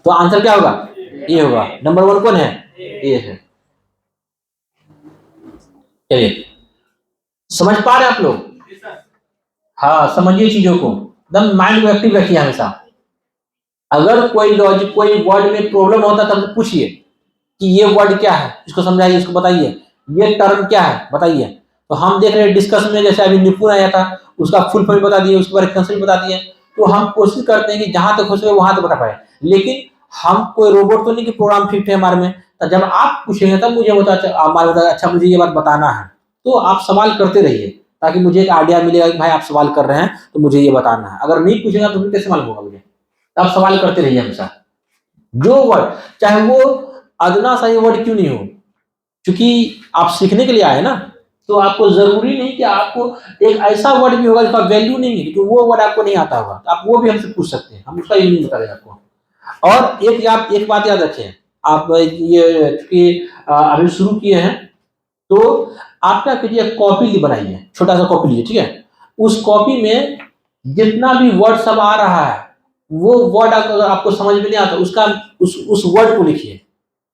तो आंसर क्या होगा? ए होगा। नंबर 1 कौन है? ए है। चलिए समझ पा रहे हैं आप लोग? हाँ, समझिए चीजों को, एकदम माइंड को एक्टिव रखिए हमेशा। अगर कोई लॉजिक, कोई वर्ड में प्रॉब्लम होता है तब पूछिए कि ये वर्ड क्या है, इसको समझाइए, इसको बताइए, ये टर्म क्या है बताइए। तो हम देख रहे हैं डिस्कशन में, जैसे अभी निपुण आया था, उसका फुल फॉर्म बता दिए, उसके बारे में बता दिए। तो हम कोशिश करते हैं कि जहां तक हो सके वहां तक बता पाए, लेकिन हम कोई रोबोट तो नहीं कि प्रोग्राम फिट है हमारे में। तो जब आप पूछेंगे तब मुझे बता, हमारे बता अच्छा मुझे ये बात बताना है, तो आप सवाल करते रहिए, ताकि मुझे एक आइडिया मिलेगा कि भाई आप सवाल कर रहे हैं तो मुझे ये बताना है। अगर नहीं पूछेगा तो फिर कैसे मालूम होगा मुझे? तो आप सवाल करते रहिए हमेशा। जो वर्ड, चाहे वो अदना सा ही वर्ड क्यों नहीं हो, क्योंकि आप सीखने के लिए आए ना, तो आपको जरूरी नहीं कि आपको एक ऐसा वर्ड भी होगा जिसका वैल्यू नहीं है, क्योंकि वो वर्ड आपको नहीं आता होगा, तो आप वो भी हमसे पूछ सकते हैं, हम उसका यूज बता देंगे आपको। और एक बात याद रखें, आप ये चूंकि अभी शुरू किए हैं, तो आप क्या कीजिए, कॉपी बनाइए, छोटा सा कॉपी लीजिए, ठीक है। उस कॉपी में जितना भी वर्ड सब आ रहा है, वो वर्ड अगर आपको समझ में नहीं आता, उसका उस वर्ड को लिखिए,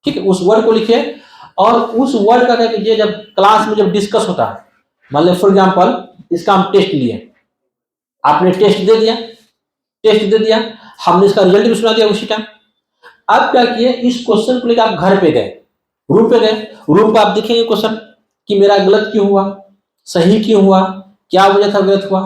ठीक है, उस वर्ड को लिखिए। और उस वर्ड का क्या कीजिए, जब क्लास में जब डिस्कस होता है, मान लो फॉर एग्जांपल इसका हम टेस्ट लिए, आपने टेस्ट दे दिया, हमने इसका रिजल्ट भी सुना दिया उसी टाइम। अब क्या किए, इस क्वेश्चन को लेकर आप घर पे गए, रूम पे गए, रूम पे आप देखेंगे क्वेश्चन कि मेरा गलत क्यों हुआ, सही क्यों हुआ, क्या वजह था गलत हुआ,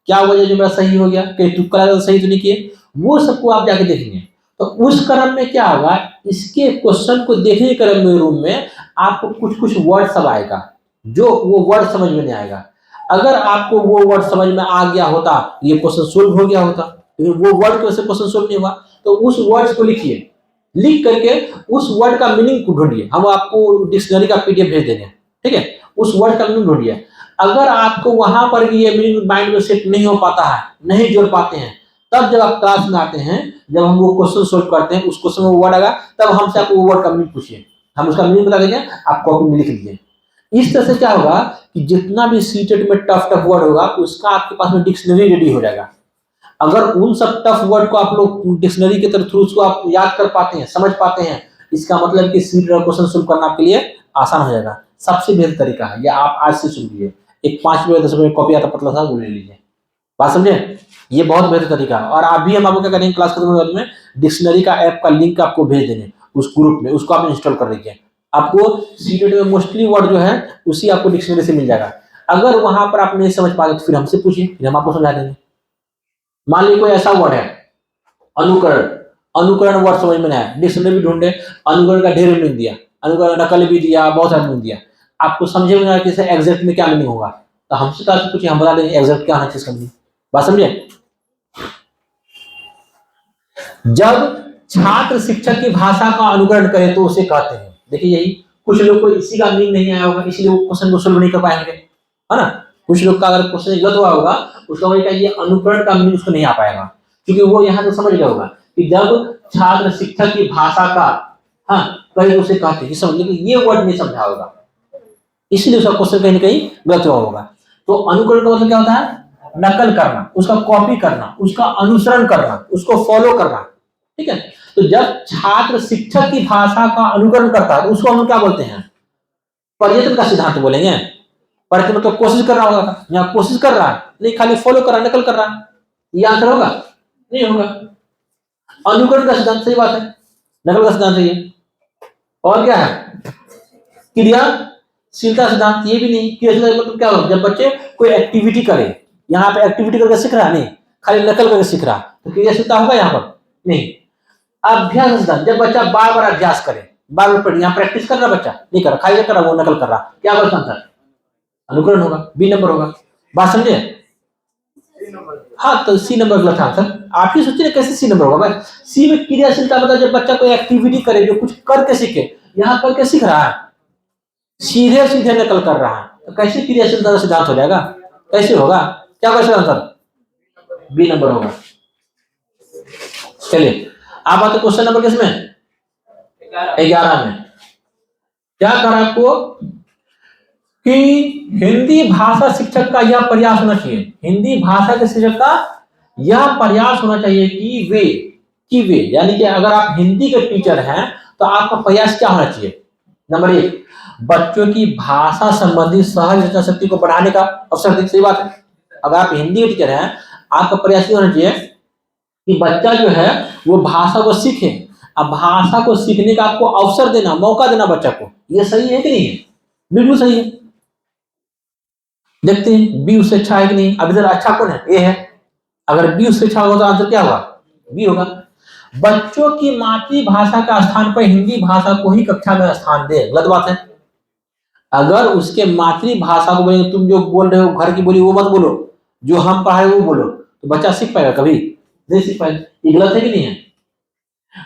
क्या वजह जो मेरा सही हो गया, कहीं तुक्का लगा तो सही तो नहीं किए, वो सबको आप जाके देखेंगे। तो उस क्रम में क्या होगा, इसके क्वेश्चन को देखने के क्रम में रूम में आपको कुछ कुछ वर्ड सब आएगा, जो वो वर्ड समझ में नहीं आएगा। अगर आपको वो वर्ड समझ में आ गया होता, ये क्वेश्चन सोल्व हो गया होता, लेकिन वो वर्ड को से क्वेश्चन सोल्व नहीं हुआ, तो उस वर्ड्स को लिखिए, लिख करके उस वर्ड का मीनिंग को ढूंढिए, हम आपको डिक्शनरी का पीडीएफ भेज देंगे, ठीक है। उस वर्ड का मीनिंग ढूंढिए। अगर आपको वहां पर भी ये मीनिंग माइंड में सेट नहीं हो पाता है, नहीं जोड़ पाते हैं, तब जब आप क्लास में आते हैं, जब हम वो क्वेश्चन सोल्व करते हैं, उस क्वेश्चन में वो वर्ड आएगा, तब हमसे आप वो वर्ड का मीनिंग पूछिए, हम उसका मीनिंग बता देंगे, आप कॉपी में लिख लीजिए। इस तरह से क्या होगा कि जितना भी सीटेट में टफ वर्ड होगा, उसका आपके पास में डिक्शनरी रेडी हो जाएगा। अगर उन सब टफ वर्ड को आप लोग डिक्शनरी के थ्रू उसको आप याद कर पाते हैं, समझ पाते हैं, इसका मतलब कि सीटेट का क्वेश्चन सोल्व करना आपके लिए आसान हो जाएगा। सबसे बेहतर तरीका है, या आप आज से सुन लीजिए, एक 5 रुपये 10 रुपये कॉपी आता पतला सा, वो ले लीजिए, बात समझे, ये बहुत बेहतर तरीका है। और आप भी, हम आपको क्या करेंगे, क्लास खत्म होने में डिक्शनरी का ऐप का लिंक आपको भेज देंगे उस ग्रुप में, उसको आप इंस्टॉल कर लीजिए। आपको सीटेट में मोस्टली वर्ड जो है उसी आपको डिक्शनरी से मिल जाएगा। अगर वहां पर आप नहीं समझ पाते तो फिर हमसे पूछिए, फिर हम आपको समझा देंगे। मान लीजिए कोई ऐसा वर्ड है, अनुकरण वर्ड समझ में नहीं आया, डिक्शनरी भी ढूंढे, अनुकरण का ढेर मीनिंग दिया, अनुकरण नकल भी दिया, बहुत सारा मीनिंग दिया, आपको समझे में नहीं आया कि इसे एग्जैक्ट में क्या मीनिंग होगा, तो हमसे पूछिए, हम बता देंगे एग्जैक्ट क्या होना चाहिए, समझिए, बात समझे। जब छात्र शिक्षक की भाषा का अनुकरण करे तो उसे कहते हैं, देखिए यही, कुछ लोग को इसी का मीनिंग नहीं आया होगा, इसलिए वो क्वेश्चन को सोल्व नहीं कर पाएंगे, है ना। कुछ लोग का अगर क्वेश्चन गलत हुआ होगा, उसका वजह ये अनुकरण का मीनिंग उसको नहीं आ पाएगा, क्योंकि वो यहाँ से समझ गया होगा कि जब छात्र शिक्षक की भाषा का कहीं उसे कहते हैं, समझ, लेकिन ये वर्ड नहीं समझा होगा, इसलिए उसका क्वेश्चन कहीं ना कहीं गलत हुआ होगा। तो अनुकरण का मतलब क्या होता है, नकल करना, उसका कॉपी करना, उसका अनुसरण करना, उसको फॉलो करना, ठीक है। तो जब छात्र शिक्षक की भाषा का अनुकरण करता है तो उसको हम क्या बोलते हैं, पर्यटन का सिद्धांत बोलेंगे। पर्यटन मतलब कोशिश कर रहा होगा, यहाँ कोशिश कर रहा है, नहीं खाली फॉलो कर रहा, नकल कर रहा, ये आंसर होगा, नहीं होगा। अनुकरण का सिद्धांत, सही बात है, नकल का सिद्धांत है ये। और क्या है, क्रियाशीलता सिद्धांत, ये भी नहीं। क्रियाशीलता मतलब क्या होगा, जब बच्चे कोई एक्टिविटी करे, यहाँ पे एक्टिविटी करके सीख रहा, नहीं खाली नकल करके सीख रहा, तो क्रियाशीलता होगा यहाँ पर, नहीं। अभ्यास सिद्धांत, जब बच्चा बार बार अभ्यास करे, बार बार पढ़े, यहाँ प्रैक्टिस कर रहा बच्चा, नहीं कर रहा, खाली कर रहा, वो नकल कर रहा, क्या होगा आंसर, अनुकरण होगा, बी नंबर होगा, बात समझे। हाँ, तो सी नंबर गलत आंसर। आप ही सोचिए कैसे सी नंबर होगा भाई, सी में क्रियाशीलता मतलब जब बच्चा कोई एक्टिविटी करे, जो कुछ करके सीखे, यहाँ करके सीख रहा है, सीधे सीधे नकल कर रहा है, तो कैसे क्रियाशीलता का सिद्धांत हो जाएगा, कैसे होगा, क्या होगा आंसर, बी नंबर होगा। चलिए आप आते क्वेश्चन नंबर किसमें, 11 में। क्या करा आपको कि हिंदी भाषा शिक्षक का यह प्रयास होना चाहिए, हिंदी भाषा के शिक्षक का यह प्रयास होना चाहिए कि वे यानी कि अगर आप हिंदी के टीचर हैं तो आपका प्रयास क्या होना चाहिए, नंबर 1, बच्चों की भाषा संबंधी सहज रचना शक्ति को बढ़ाने का अवसर दें। सही बात है, अगर आप हिंदी के टीचर हैं, आपका प्रयास ये होना चाहिए कि बच्चा जो है वो भाषा को सीखे। अब भाषा को सीखने का आपको अवसर देना, मौका देना बच्चा को, ये सही है कि नहीं है, बिल्कुल सही है। देखते हैं बी उससे अच्छा है कि नहीं। अब इधर अच्छा कौन है, ए है, अगर बी उससे अच्छा होगा तो आंसर क्या होगा, बी होगा। बच्चों की मातृभाषा का स्थान पर हिंदी भाषा को ही कक्षा में स्थान दे, गलत बात है। अगर उसके मातृभाषा को बोलेंगे, तुम जो बोल रहे हो घर की बोली वो मत बोलो, जो हम पढ़ाए वो बोलो, तो बच्चा सीख पाएगा? कभी नहीं सीख पाएगा। ये गलत है कि नहीं है?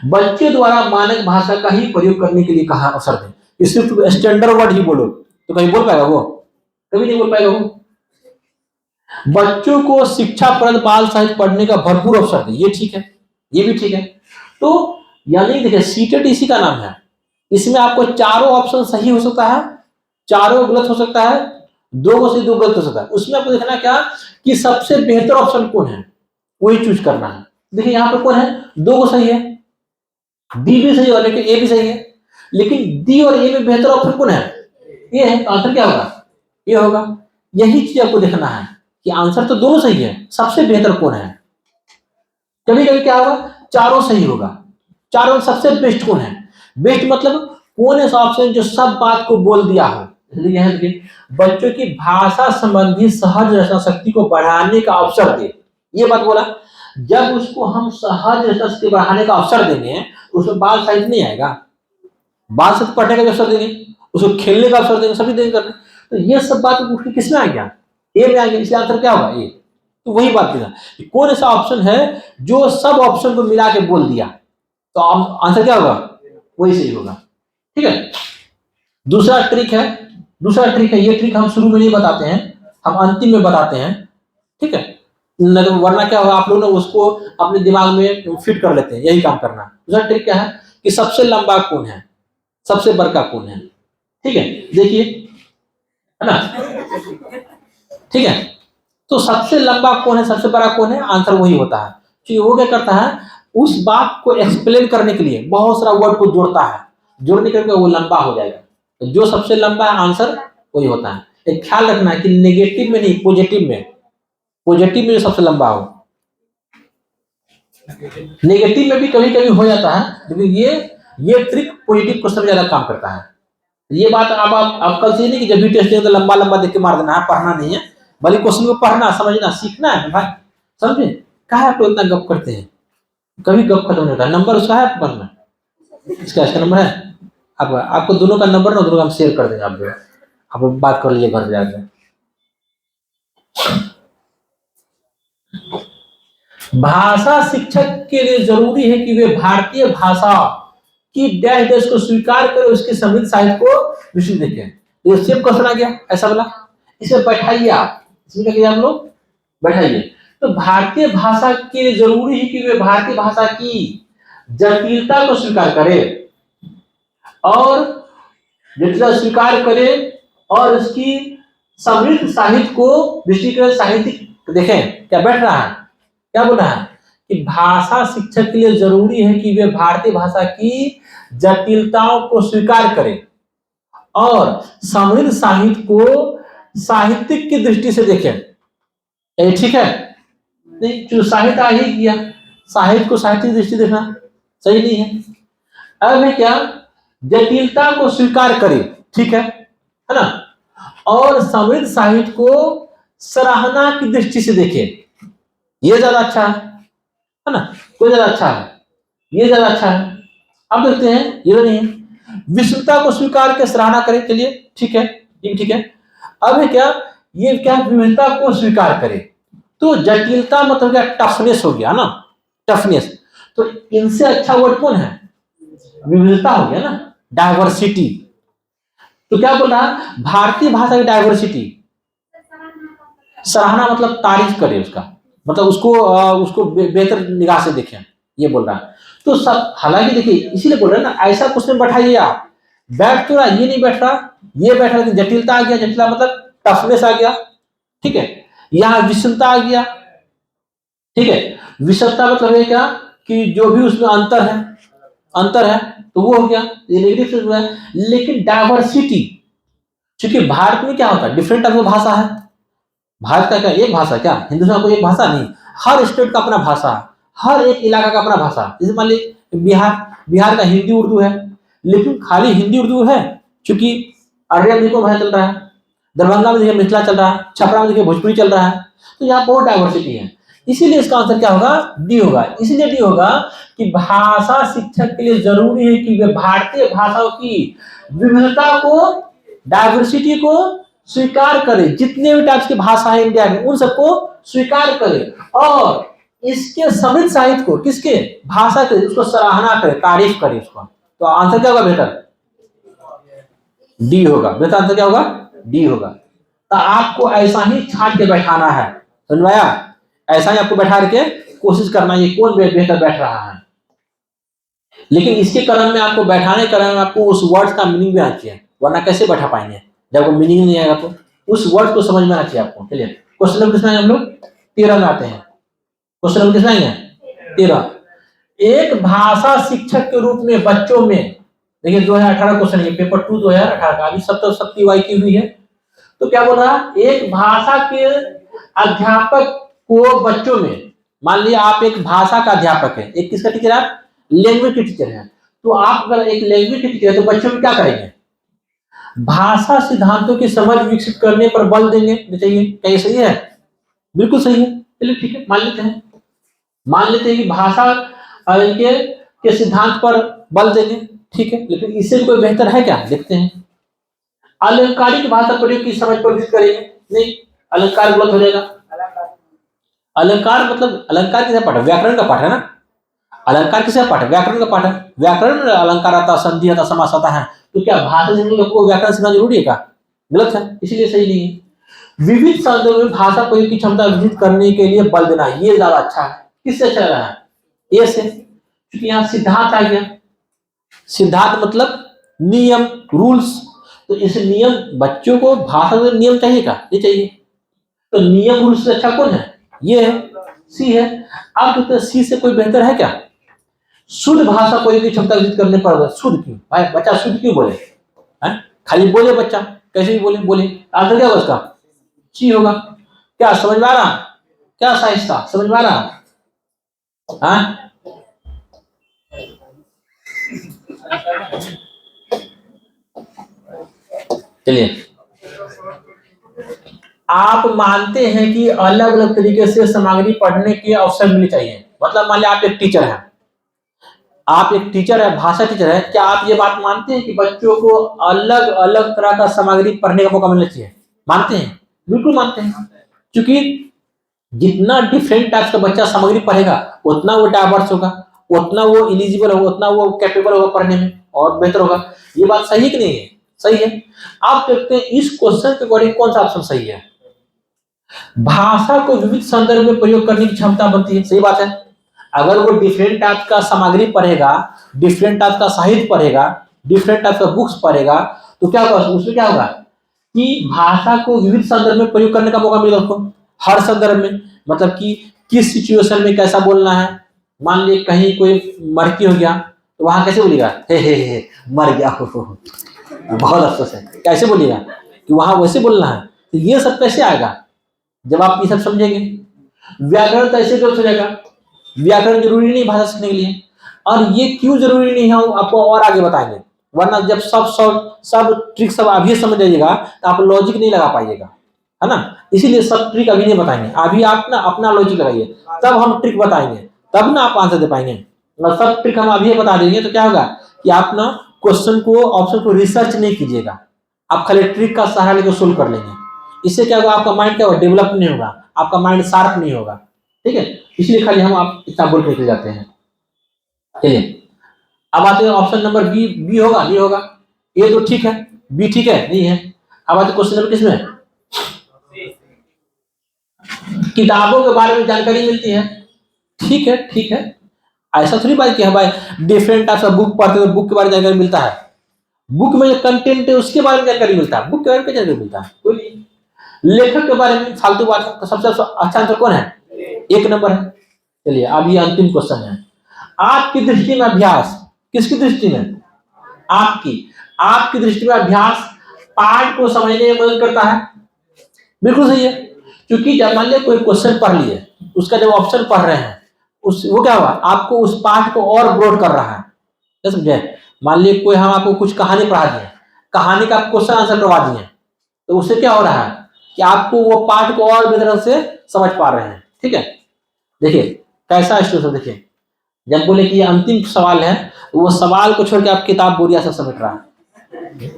बच्चे द्वारा मानक भाषा का ही प्रयोग करने के लिए कहा अवसर दें। सिर्फ स्टैंडर्ड वर्ड ही बोलो तो कहीं बोल पाएगा वो? कभी नहीं बोल पाएगा वो। बच्चों को शिक्षाप्रद बाल साहित्य पढ़ने का भरपूर अवसर दें, ये ठीक है, ये भी ठीक है। तो यानी देखिए सीटेट इसी का नाम है। इसमें आपको चारों ऑप्शन सही हो सकता है, चारों गलत हो सकता है, दो में से दो गलत हो सकता है। उसमें आपको देखना क्या कि सबसे बेहतर ऑप्शन कौन है, वही चूज करना है। देखिए यहाँ पर कौन है, दो को सही है, डी भी सही है लेकिन ए भी सही है, लेकिन डी और ए में बेहतर ऑप्शन कौन है, ये है। तो आंसर क्या होगा, ये होगा। यही चीज आपको देखना है कि आंसर तो दोनों सही है, सबसे बेहतर कौन है। कभी कभी क्या होगा, चारों सही होगा, चारों सबसे बेस्ट कौन है। बेस्ट मतलब कौन ऐसा ऑप्शन जो सब बात को बोल दिया हो। बच्चों की भाषा संबंधी सहज रचना शक्ति को बढ़ाने का अवसर दे, ये बात बोला। जब उसको हम सहज रचना शक्ति बढ़ाने का अवसर देंगे, उसमें बाल साहित्य नहीं आएगा, बाल साहित्य पढ़ने का भी अवसर देंगे, उसको खेलने का अवसर देंगे, सभी देंगे करने। तो ये सब बात किसमें आ गया, ए में आ गया। इसलिए आंसर क्या होगा, ए। तो वही बात देगा कि कौन ऐसा ऑप्शन है जो सब ऑप्शन को मिला के बोल दिया, तो आंसर क्या होगा, वही सही होगा। ठीक है। दूसरा ट्रिक है, ये ट्रिक हम शुरू में नहीं बताते हैं, हम अंतिम में बताते हैं। ठीक है, वरना क्या होगा, आप लोग ना उसको अपने दिमाग में फिट कर लेते हैं, यही काम करना। दूसरा ट्रिक क्या है कि सबसे लंबा कौन है, सबसे बड़का कौन है। ठीक है, देखिए, है ना। ठीक है, तो सबसे लंबा कौन है, सबसे बड़ा कौन है, आंसर वही होता है। तो वो क्या करता है, उस बात को एक्सप्लेन करने के लिए बहुत सारा वर्ड को जोड़ता है, जोड़ने करके वो लंबा हो जाएगा। तो जो सबसे लंबा है आंसर वही होता है। एक ख्याल रखना है कि नेगेटिव में नहीं, पॉजिटिव में, पॉजिटिव में जो सबसे लंबा हो। नेगेटिव में भी कभी कभी हो जाता है, लेकिन ये ट्रिक पॉजिटिव क्वेश्चन में ज्यादा काम करता है। ये बात आप कल से नहीं कि जब भी टेस्ट देंगे तो लंबा लंबा देख के मार देना है, पढ़ना नहीं है, भले क्वेश्चन को पढ़ना, समझना, सीखना है भाई। समझे, कहा आप इतना गप करते हैं, कभी गप खत्म नहीं होता। नंबर उसका है आपके पास में, इसका नंबर है आपको दोनों का नंबर ना, दोनों का हम शेयर कर देंगे। आप बात कर लीजिए घर जाकर। भाषा शिक्षक के लिए जरूरी है कि वे भारतीय भाषा की डैश डैश को स्वीकार करें, उसके समृद्ध साहित्य को विश्व देखें। ये सेम क्वेश्चन आ गया ऐसा वाला, इसे बैठाइए आप, इसमें क्या किया हम लोग, बैठाइए। तो भारतीय भाषा के लिए जरूरी है कि वे भारतीय भाषा की जटिलता को स्वीकार करें और जटिलता स्वीकार करें और उसकी समृद्ध साहित्य को दृष्टिगत साहित्य देखें। क्या बैठ रहा है, क्या बोल रहा है कि भाषा शिक्षक के लिए जरूरी है कि वे भारतीय भाषा की जटिलताओं को स्वीकार करें और समृद्ध साहित्य को साहित्यिक की दृष्टि से देखें। ठीक है, नहीं जो साहित्य आ ही किया, साहित्य को साहित्य की दृष्टि देखना सही नहीं है। अब है क्या, जटिलता को स्वीकार करे, ठीक है ना, और समृद्ध साहित्य को सराहना की दृष्टि से देखे, ये ज्यादा अच्छा है ना, कोई ज्यादा अच्छा है, ये ज्यादा अच्छा है। अब देखते हैं, ये नहीं है, विश्वता को स्वीकार के सराहना करे, चलिए ठीक है, ये ठीक है। अब है क्या, ये क्या, विविधता को स्वीकार करे, तो जटिलता मतलब क्या, टफनेस हो गया ना, टफनेस। तो इनसे अच्छा वर्ड कौन है, विविधता हो गया ना, डाइवर्सिटी। तो क्या बोल रहा है, भारतीय भाषा की डाइवर्सिटी, सराहना मतलब तारीफ करे उसका, मतलब उसको बेहतर निगाह से देखें, ये बोल रहा है। तो सब, हालांकि देखिए इसीलिए बोल रहे हैं ना, ऐसा क्वेश्चन बैठाइए आप, बैठ तो रहा, ये नहीं बैठ रहा, ये बैठ रहा, जटिलता आ गया, जटिलता मतलब टफनेस आ गया, ठीक है। यहाँ विषमता आ गया, ठीक है, विषमता मतलब है क्या कि जो भी उसमें अंतर है तो वो हो गया, ये नेगेटिव है। लेकिन डाइवर्सिटी, क्योंकि भारत में क्या होता है, डिफरेंट टाइप की भाषा है। भारत का क्या एक भाषा, क्या हिंदुस्तान को एक भाषा नहीं, हर स्टेट का अपना भाषा, हर एक इलाका का अपना भाषा। जैसे मान लीजिए बिहार का हिंदी उर्दू है, लेकिन खाली हिंदी उर्दू है, क्योंकि अररिया में देखो भाषा चल रहा है, दरभंगा में देखिए मिथिला चल रहा है, छपरा में देखिए भोजपुरी चल रहा है, तो यहाँ बहुत डाइवर्सिटी है। इसीलिए इसका आंसर क्या होगा, डी होगा। इसलिए डी होगा कि भाषा शिक्षक के लिए जरूरी है कि वे भारतीय भाषाओं की विविधता को डाइवर्सिटी को स्वीकार करे, जितने भी टाइप्स की भाषा है इंडिया में उन सबको स्वीकार करे और इसके समृद्ध साहित्य को, किसके, भाषा के, उसको सराहना करे, तारीफ करे उसको। तो आंसर क्या होगा बेहतर? डी होगा। बेहतर आंसर क्या होगा? डी होगा। तो आपको ऐसा ही छाट के बैठाना है, समझ में आया? ऐसा ही आपको बैठा के कोशिश करना है कौन बेहतर बैठ रहा है। लेकिन इसके क्रम में आपको बैठाने क्रम में आपको उस वर्ड का मीनिंग भी आना चाहिए, वरना कैसे बैठा पाएंगे जब वो मीनिंग नहीं आएगा। तो उस वर्ड को समझ में आना चाहिए आपको। चलिए क्वेश्चन नंबर कितना है, हम लोग 13 में आते हैं। क्वेश्चन नंबर कितना है? 13। एक भाषा शिक्षक के रूप में बच्चों में, देखिए 2018 क्वेश्चन है, पेपर 2 2018 का, अभी सब तो सबकी वाई की हुई है। तो क्या बोल रहा है, एक भाषा के अध्यापक को बच्चों में, मान लिया आप एक भाषा का अध्यापक है, एक किसका टीचर है आप? लैंग्वेज के टीचर है। तो आप अगर एक लैंग्वेज के टीचर है तो बच्चों में क्या करेंगे? भाषा सिद्धांतों की समझ विकसित करने पर बल देंगे। चाहिए क्या ये सही है? बिल्कुल सही है। चलिए ठीक है, मान लेते हैं कि भाषा के सिद्धांत पर बल देंगे, ठीक है। लेकिन इससे कोई बेहतर है क्या? देखते हैं। अलंकारिक भाषा प्रयोग की समझ पर विकसित करेंगे, नहीं, अलंकार गलत हो जाएगा। अलंकार मतलब अलंकार किसका पाठ है? व्याकरण का पाठ है ना। अलंकार किसका पाठ है? व्याकरण का पाठ है। व्याकरण में अलंकार आता, संधि आता, समास आता है। तो क्या भाषा से लोगों व्याकरण सीखना जरूरी है क्या? गलत है, इसलिए सही नहीं है। विविध शब्दों में भाषा प्रयोग की क्षमता विकसित करने के लिए बल देना, ये ज्यादा अच्छा है। किससे अच्छा रहा है? ए से, क्योंकि यहाँ सिद्धांत आ गया। सिद्धांत मतलब नियम, रूल्स। तो इस नियम, बच्चों को भाषा में नियम चाहिए क्या? ये चाहिए। तो नियम रूल्स से अच्छा कौन है? ये है, सी है। अब तो सी से कोई बेहतर है क्या? शुद्ध भाषा को की क्षमता विकसित करने पर, शुद्ध क्यों भाई? बच्चा शुद्ध क्यों बोले? खाली बोले बच्चा, कैसे भी बोले बोले, आंसर क्या होगा उसका? सी होगा। क्या समझ में आ रहा? क्या साइंस समझ में आ रहा? चलिए, आप मानते हैं कि अलग अलग तरीके से सामग्री पढ़ने के अवसर मिलने चाहिए। मतलब मान लिया आप एक टीचर हैं, भाषा टीचर है, क्या आप ये बात मानते हैं कि बच्चों को अलग अलग तरह का सामग्री पढ़ने का मौका मिलना चाहिए? मानते हैं? बिल्कुल मानते हैं। क्योंकि जितना डिफरेंट टाइप्स का बच्चा सामग्री पढ़ेगा उतना वो डाइवर्स होगा, उतना वो एलिजिबल होगा, उतना वो कैपेबल होगा पढ़ने में और बेहतर होगा। ये बात सही कि नहीं है? सही है। आप देखते हैं इस क्वेश्चन के अकॉर्डिंग कौन सा ऑप्शन सही है? भाषा को विविध संदर्भ में प्रयोग करने की क्षमता बनती है, सही बात है। अगर वो डिफरेंट टाइप का सामग्री पढ़ेगा, डिफरेंट टाइप का साहित्य पढ़ेगा, डिफरेंट टाइप का बुक्स पढ़ेगा, तो क्या होगा उसमें? क्या होगा कि भाषा को विविध संदर्भ में प्रयोग करने का मौका मिलेगा उसको। हर संदर्भ में, मतलब कि किस सिचुएशन में कैसा बोलना है। मान लीजिए कहीं कोई मरकी हो गया तो वहां कैसे बोलेगा? हे मर गया, हो बहुत अफसोस है, कैसे बोलेगा? कि वहां वैसे बोलना है। तो ये सब कैसे आएगा जब आप ये सब समझेंगे। व्याकरण तो ऐसे हो जाएगा। व्याकरण जरूरी नहीं भाषा सीखने के लिए, और ये क्यों जरूरी नहीं है आपको और आगे बताएंगे। वरना जब सब ट्रिक सब अभी समझ जाइएगा तो आप लॉजिक नहीं लगा पाइएगा, है ना। इसीलिए सब ट्रिक अभी नहीं बताएंगे। अभी आप ना अपना लॉजिक लगाइए, तब हम ट्रिक बताएंगे, तब ना आप आंसर दे पाएंगे। और सब ट्रिक हम अभी बता देंगे तो क्या होगा कि आप ना क्वेश्चन को, ऑप्शन को रिसर्च नहीं कीजिएगा, आप खाली ट्रिक का सहारा लेकर सोल्व कर लेंगे। इससे क्या होगा? आपका माइंड क्या होगा? डेवलप नहीं होगा, आपका माइंड शार्प नहीं होगा, ठीक है। इसलिए खाली हम आप इतना बोल के निकल जाते हैं। चलिए अब आते हैं ऑप्शन नंबर बी। बी होगा? नहीं होगा। ए तो ठीक है, बी ठीक है, नहीं है। अब आते क्वेश्चन नंबर किसमें? किताबों के बारे में जानकारी मिलती है, ठीक है, ठीक है। ऐसा थोड़ी बात किया भाई डिफरेंट टाइप्स ऑफ बुक पढ़ते तो बुक के बारे में जानकारी मिलता है। बुक में जो कंटेंट है उसके बारे में जानकारी मिलता है, बुक के बारे में जानकारी मिलता है कोई नहीं। लेखक के बारे में फालतू बात है। तो सबसे अच्छा आंसर कौन है? 1 नंबर है। चलिए अब ये अंतिम क्वेश्चन है। आपकी दृष्टि में अभ्यास, किसकी दृष्टि में? आपकी दृष्टि में अभ्यास पाठ को समझने में मदद करता है। बिल्कुल सही है। क्योंकि जब मान लिया कोई क्वेश्चन पढ़ लिए, उसका जब ऑप्शन पढ़ रहे हैं, वो क्या हुआ? आपको उस पाठ को और ब्रॉड कर रहा है, क्या समझे? मान लीजिए कोई हम आपको कुछ कहानी पढ़ा दिए, कहानी का क्वेश्चन आंसर करवा दिए, तो उससे क्या हो रहा है कि आपको वो पाठ को और बेहतर से समझ पा रहे हैं, ठीक है। देखिए कैसा स्टूडेंट, देखिए जब बोले कि ये अंतिम सवाल है, वो सवाल को छोड़ के आप किताब बोरिया से समेट रहा है।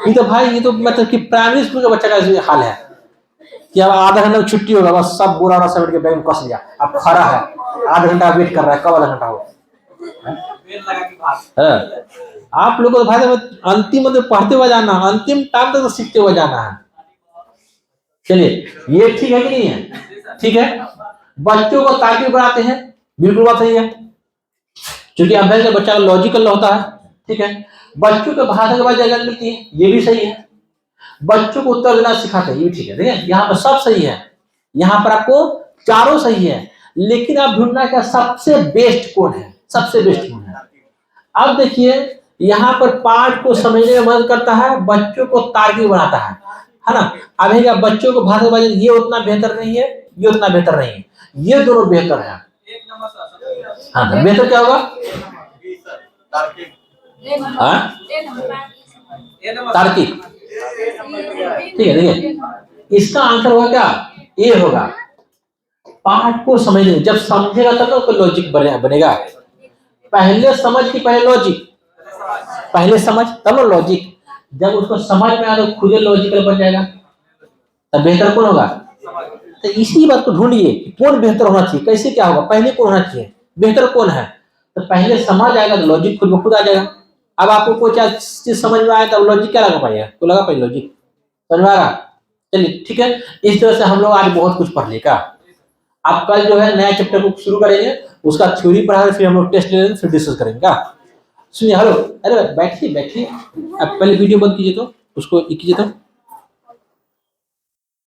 ये तो भाई, ये तो मतलब कि प्राइमरी स्कूल का बच्चा का ये हाल है कि अब आधा घंटा छुट्टी होगा, बस सब बुरा रहा समेट के बैग में कस लिया, अब खड़ा है आधा घंटा वेट कर रहा है, कब आधा घंटा हो। आप लोगों को भाई अंतिम मतलब पढ़ते हुए जाना, अंतिम टाइम तक तो सीखते हुए जाना है। चलिए, ये ठीक है कि नहीं है? ठीक है। बच्चों को तार्किक बनाते हैं, बिल्कुल बात सही है, क्योंकि अभ्यास का बच्चा लॉजिकल होता है। ठीक है। बच्चों को भाषा के बाद जगह मिलती है, ये भी सही है। बच्चों को उत्तर देना सिखाते हैं, ये भी ठीक है। ठीक है, यहाँ पर सब सही है, यहाँ पर आपको चारों सही है, लेकिन आप ढूंढना क्या सबसे बेस्ट कौन है, सबसे बेस्ट कौन है। अब देखिए, यहाँ पर पाठ को समझने में मदद करता है, बच्चों को तार्किक बनाता है ना। अब है क्या, बच्चों को भाषा के ये उतना बेहतर नहीं है, ये उतना बेहतर नहीं है, ये दोनों बेहतर है। हाँ, तो बेहतर क्या होगा? तार्किक। ठीक है, देखिए इसका आंसर होगा क्या, ए होगा। पाठ को समझने, जब समझेगा तब तो लॉजिक बनेगा। पहले समझ की पहले लॉजिक, पहले समझ तब लॉजिक, जब उसको समझ में आ तो खुद लॉजिकल बन जाएगा, तब बेहतर कौन होगा। तो इसी बात को ढूंढिए कौन बेहतर होना चाहिए, कैसे क्या होगा, पहले कौन होना चाहिए, बेहतर कौन है। तो पहले समझ आएगा तो लॉजिक खुद ब खुद आ जाएगा। अब आपको कोई चीज समझ में आया तब लॉजिक क्या लगा पाएगा, तो लगा पाएगा लॉजिक, समझ में आ रहा। चलिए ठीक है, इस तरह से हम लोग आज बहुत कुछ पढ़ लेगा। आप कल जो है नया चैप्टर को शुरू करेंगे, उसका थ्योरी पढ़ा, फिर हम लोग टेस्ट ले लेंगे, फिर डिस्कस करेंगे। क्या सुनिए, हेलो, अरे बैठिए बैठिए, आप पहले वीडियो बंद कीजिए, तो उसको कीजिए तो